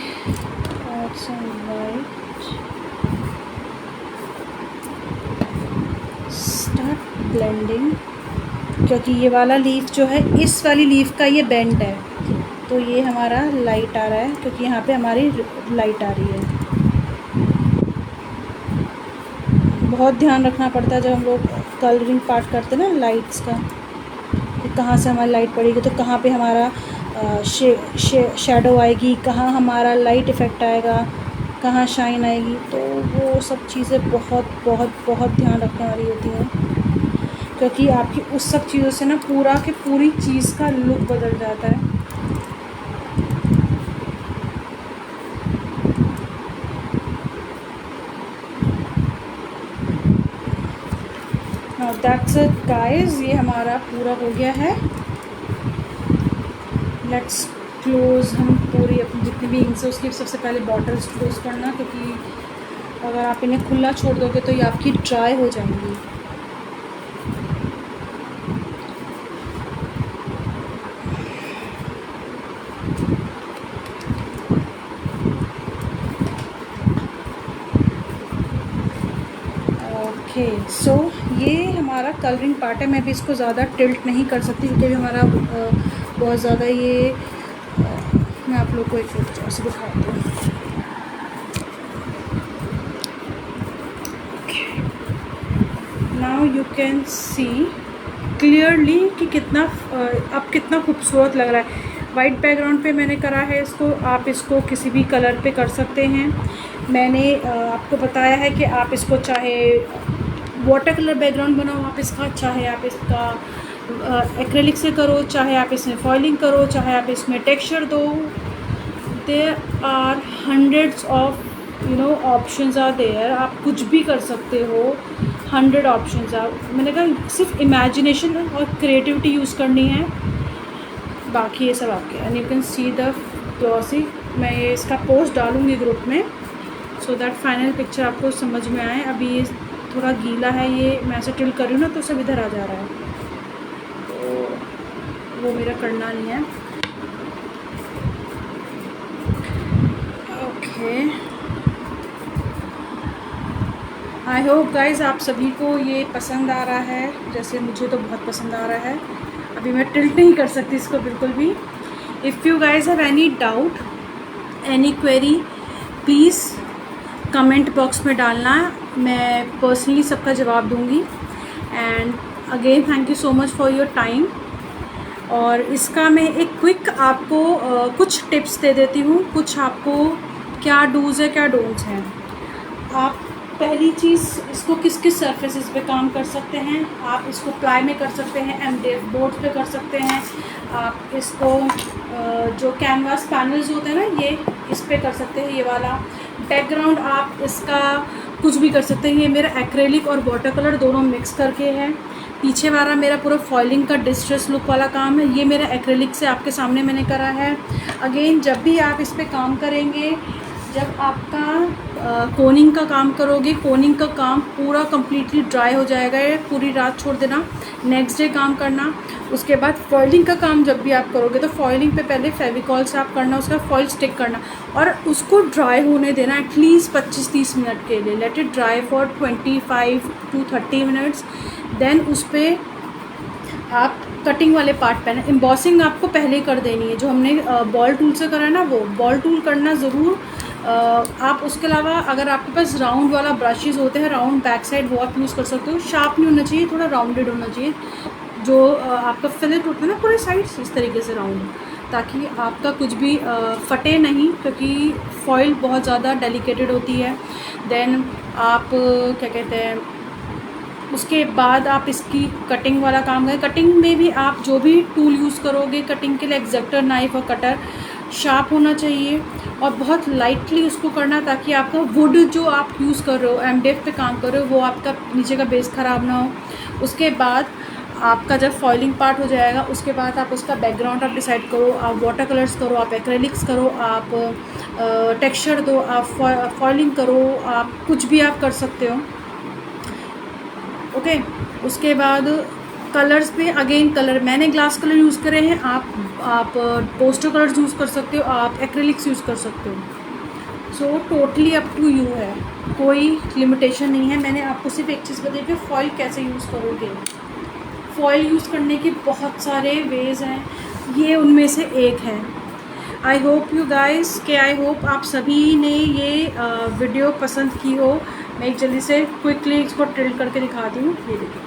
add some white. Start blending. क्योंकि ये वाला लीफ जो है इस वाली लीफ का ये बेंड है तो ये हमारा लाइट आ रहा है क्योंकि यहाँ पे हमारी लाइट आ रही है। बहुत ध्यान रखना पड़ता है जब हम लोग कलरिंग पार्ट करते हैं ना लाइट्स का कि कहाँ से हमारी लाइट पड़ेगी तो कहाँ पे हमारा शेडो आएगी, कहाँ हमारा लाइट इफ़ेक्ट आएगा, कहाँ शाइन आएगी। तो वो सब चीज़ें बहुत बहुत बहुत ध्यान रखने वाली होती हैं क्योंकि आपकी उस सब चीज़ों से ना पूरी चीज़ का लुक बदल जाता है। दैट्स इट गाइस, ये हमारा पूरा हो गया है। लेट्स क्लोज़ हम पूरी अपनी जितनी भी इंक्स है उसकी सबसे पहले बॉटल्स क्लोज़ करना क्योंकि अगर आप इन्हें खुला छोड़ दोगे तो ये आपकी ड्राई हो जाएंगी। ओके सो ये कलरिंग पार्ट है। मैं भी इसको ज़्यादा टिल्ट नहीं कर सकती क्योंकि हमारा बहुत ज़्यादा ये मैं आप लोग को एक पिक्चर से दिखाती हूँ। Now you can see clearly कि कितना अब कितना खूबसूरत लग रहा है। वाइट बैकग्राउंड पे मैंने करा है इसको, आप इसको किसी भी कलर पे कर सकते हैं। मैंने आपको बताया है कि आप इसको चाहे वाटर कलर बैकग्राउंड बनाओ आप इसका, चाहे आप इसका एक्रेलिक से करो, चाहे आप इसमें फॉइलिंग करो, चाहे आप इसमें टेक्सचर दो। There are hundreds of options are there, आप कुछ भी कर सकते हो। 100 ऑप्शंस आर, मैंने कहा सिर्फ इमेजिनेशन और क्रिएटिविटी यूज़ करनी है, बाकी ये सब आपके। And you can see the glossy. मैं ये इसका पोस्ट डालूँगी ग्रुप में सो दैट फाइनल पिक्चर आपको समझ में आए। अभी ये थोड़ा गीला है, ये मैं ऐसे टिल्ट कर रही हूँ ना तो सब इधर आ जा रहा है, तो वो मेरा करना नहीं है। ओके, आई होप गाइज आप सभी को ये पसंद आ रहा है, जैसे मुझे तो बहुत पसंद आ रहा है। अभी मैं टिल्ट नहीं कर सकती इसको बिल्कुल भी। If you guys have any doubt, any query, please comment box में डालना, मैं पर्सनली सबका जवाब दूंगी। And again thank you so much for your time. और इसका मैं एक क्विक आपको कुछ टिप्स दे देती हूँ, कुछ आपको क्या डूज़ है क्या डोंट्स हैं। आप पहली चीज़, इसको किस किस सरफेसेस पे काम कर सकते हैं। आप इसको प्लाई में कर सकते हैं, MDF बोर्ड पे कर सकते हैं। आप इसको जो कैनवास पैनल्स होते हैं ना, ये इस पे कर सकते हैं। ये वाला बैकग्राउंड आप इसका कुछ भी कर सकते हैं। ये मेरा एक्रेलिक और वाटर कलर दोनों मिक्स करके है। पीछे वाला मेरा पूरा फॉइलिंग का डिस्ट्रेस लुक वाला काम है, ये मेरा एक्रेलिक से आपके सामने मैंने करा है। अगेन जब भी आप इस पर काम करेंगे, जब आपका कोनिंग का काम करोगे, कोनिंग का काम पूरा कम्प्लीटली ड्राई हो जाएगा, ये पूरी रात छोड़ देना, नेक्स्ट डे काम करना। उसके बाद फॉइलिंग का काम जब भी आप करोगे तो फॉइलिंग पे पहले फेविकॉल से आप करना, उसका फॉइल स्टिक करना और उसको ड्राई होने देना एटलीस्ट 25-30 मिनट के लिए। Let it dry for 25 to 30 minutes. देन उस पर आप कटिंग वाले पार्ट पे ना एम्बॉसिंग आपको पहले कर देनी है। जो हमने बॉल टूल से करा है ना, वो बॉल टूल करना ज़रूर। आप उसके अलावा अगर आपके पास राउंड वाला ब्रशेज़ होते हैं, राउंड बैक साइड, वो आप यूज़ कर सकते हो। शार्प नहीं होना चाहिए, थोड़ा राउंडेड होना चाहिए। जो आपका फिलेट होता है ना पूरे साइड इस तरीके से राउंड, ताकि आपका कुछ भी फटे नहीं, क्योंकि फॉइल बहुत ज़्यादा डेलिकेटेड होती है। देन आप क्या कहते हैं, उसके बाद आप इसकी कटिंग वाला काम करें। कटिंग में भी आप जो भी टूल यूज़ करोगे कटिंग के लिए, एक्जेक्टर नाइफ और कटर शार्प होना चाहिए और बहुत लाइटली उसको करना, ताकि आपका वुड जो आप यूज़ कर रहे हो, MDF पे काम कर रहे हो, वो आपका नीचे का बेस ख़राब ना हो। उसके बाद आपका जब फॉइलिंग पार्ट हो जाएगा, उसके बाद आप उसका बैकग्राउंड आप डिसाइड करो। आप वाटर कलर्स करो, आप एक्रेलिक्स करो, आप टेक्सचर दो, आप फॉइलिंग करो, आप कुछ भी आप कर सकते हो। ओके, उसके बाद कलर्स पे अगेन कलर मैंने ग्लास कलर यूज़ करे हैं, आप पोस्टर कलर्स यूज़ कर सकते हो, आप एक्रेलिक्स यूज़ कर सकते हो। So totally up to you है, कोई लिमिटेशन नहीं है। मैंने आपको सिर्फ एक चीज़ बताई कि फॉइल कैसे यूज़ करोगे। फॉइल यूज़ करने के बहुत सारे वेज़ हैं, ये उनमें से एक है। आई होप यू गाइस कि आई होप आप सभी ने ये वीडियो पसंद की हो। मैं एक जल्दी से क्विकली इसको टिल्ट करके दिखाती हूँ। ये देखिए,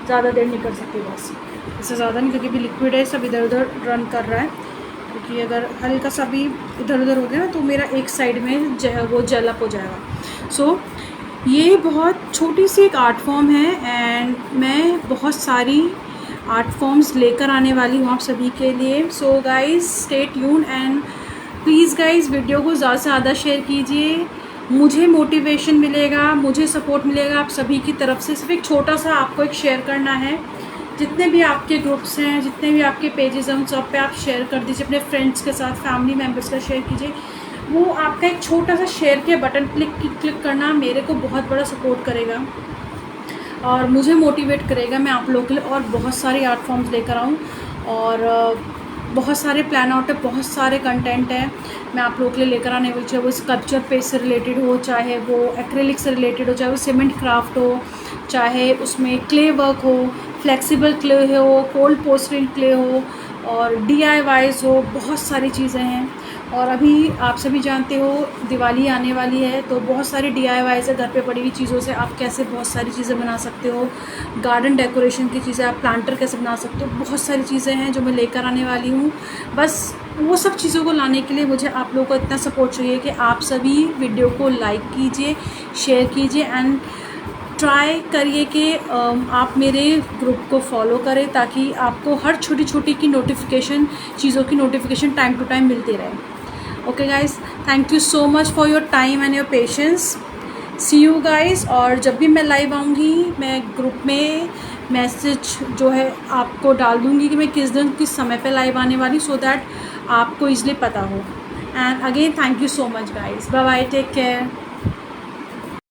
ज़्यादा देर नहीं कर सकती, बस इससे ज़्यादा नहीं, क्योंकि भी लिक्विड है, सब इधर उधर रन कर रहा है। क्योंकि अगर हल्का सा भी इधर उधर हो गया ना तो मेरा एक साइड में वो जेल अप हो जाएगा। सो ये बहुत छोटी सी एक आर्ट फॉर्म है एंड मैं बहुत सारी आर्ट फॉर्म्स लेकर आने वाली हूँ आप सभी के लिए। So guys stay tune and please guys video को ज़्यादा से ज़्यादा शेयर कीजिए। मुझे मोटिवेशन मिलेगा, मुझे सपोर्ट मिलेगा आप सभी की तरफ से। सिर्फ एक छोटा सा आपको एक शेयर करना है। जितने भी आपके ग्रुप्स हैं, जितने भी आपके पेजेस हैं, उन सब पे आप शेयर कर दीजिए, अपने फ्रेंड्स के साथ, फैमिली मेम्बर्स का शेयर कीजिए। वो आपका एक छोटा सा शेयर के बटन क्लिक करना मेरे को बहुत बड़ा सपोर्ट करेगा और मुझे मोटिवेट करेगा मैं आप लोगों के लिए और बहुत सारी आर्ट फॉर्म्स लेकर आऊँ। और बहुत सारे प्लान आउट है, बहुत सारे कंटेंट है मैं आप लोगों के लिए लेकर आने वाली, चाहे वो स्कल्पचर पेज से रिलेटेड हो, चाहे वो एक्रेलिक से रिलेटेड हो, चाहे वो सीमेंट क्राफ्ट हो, चाहे उसमें क्ले वर्क हो, फ्लेक्सिबल क्ले हो, कोल्ड पोस्टरिन क्ले हो और DIYs हो, बहुत सारी चीज़ें हैं। और अभी आप सभी जानते हो दिवाली आने वाली है, तो बहुत सारे DIYs है, घर पे पड़ी हुई चीज़ों से आप कैसे बहुत सारी चीज़ें बना सकते हो, गार्डन डेकोरेशन की चीज़ें, आप प्लांटर कैसे बना सकते हो, बहुत सारी चीज़ें हैं जो मैं लेकर आने वाली हूँ। बस वो सब चीज़ों को लाने के लिए मुझे आप लोगों को इतना सपोर्ट चाहिए कि आप सभी वीडियो को लाइक कीजिए, शेयर कीजिए एंड ट्राई करिए कि आप मेरे ग्रुप को फॉलो करें, ताकि आपको हर छोटी छोटी की नोटिफिकेशन, चीज़ों की नोटिफिकेशन टाइम टू टाइम मिलती रहे। Okay guys, thank you so much for your time and your patience. See you guys. और जब भी मैं लाइव आऊँगी मैं ग्रुप में मैसेज जो है आपको डाल दूँगी कि मैं किस दिन किस समय पे लाइव आने वाली, सो दैट आपको ईज़िली पता हो। And again thank you so much guys, bye bye, take care.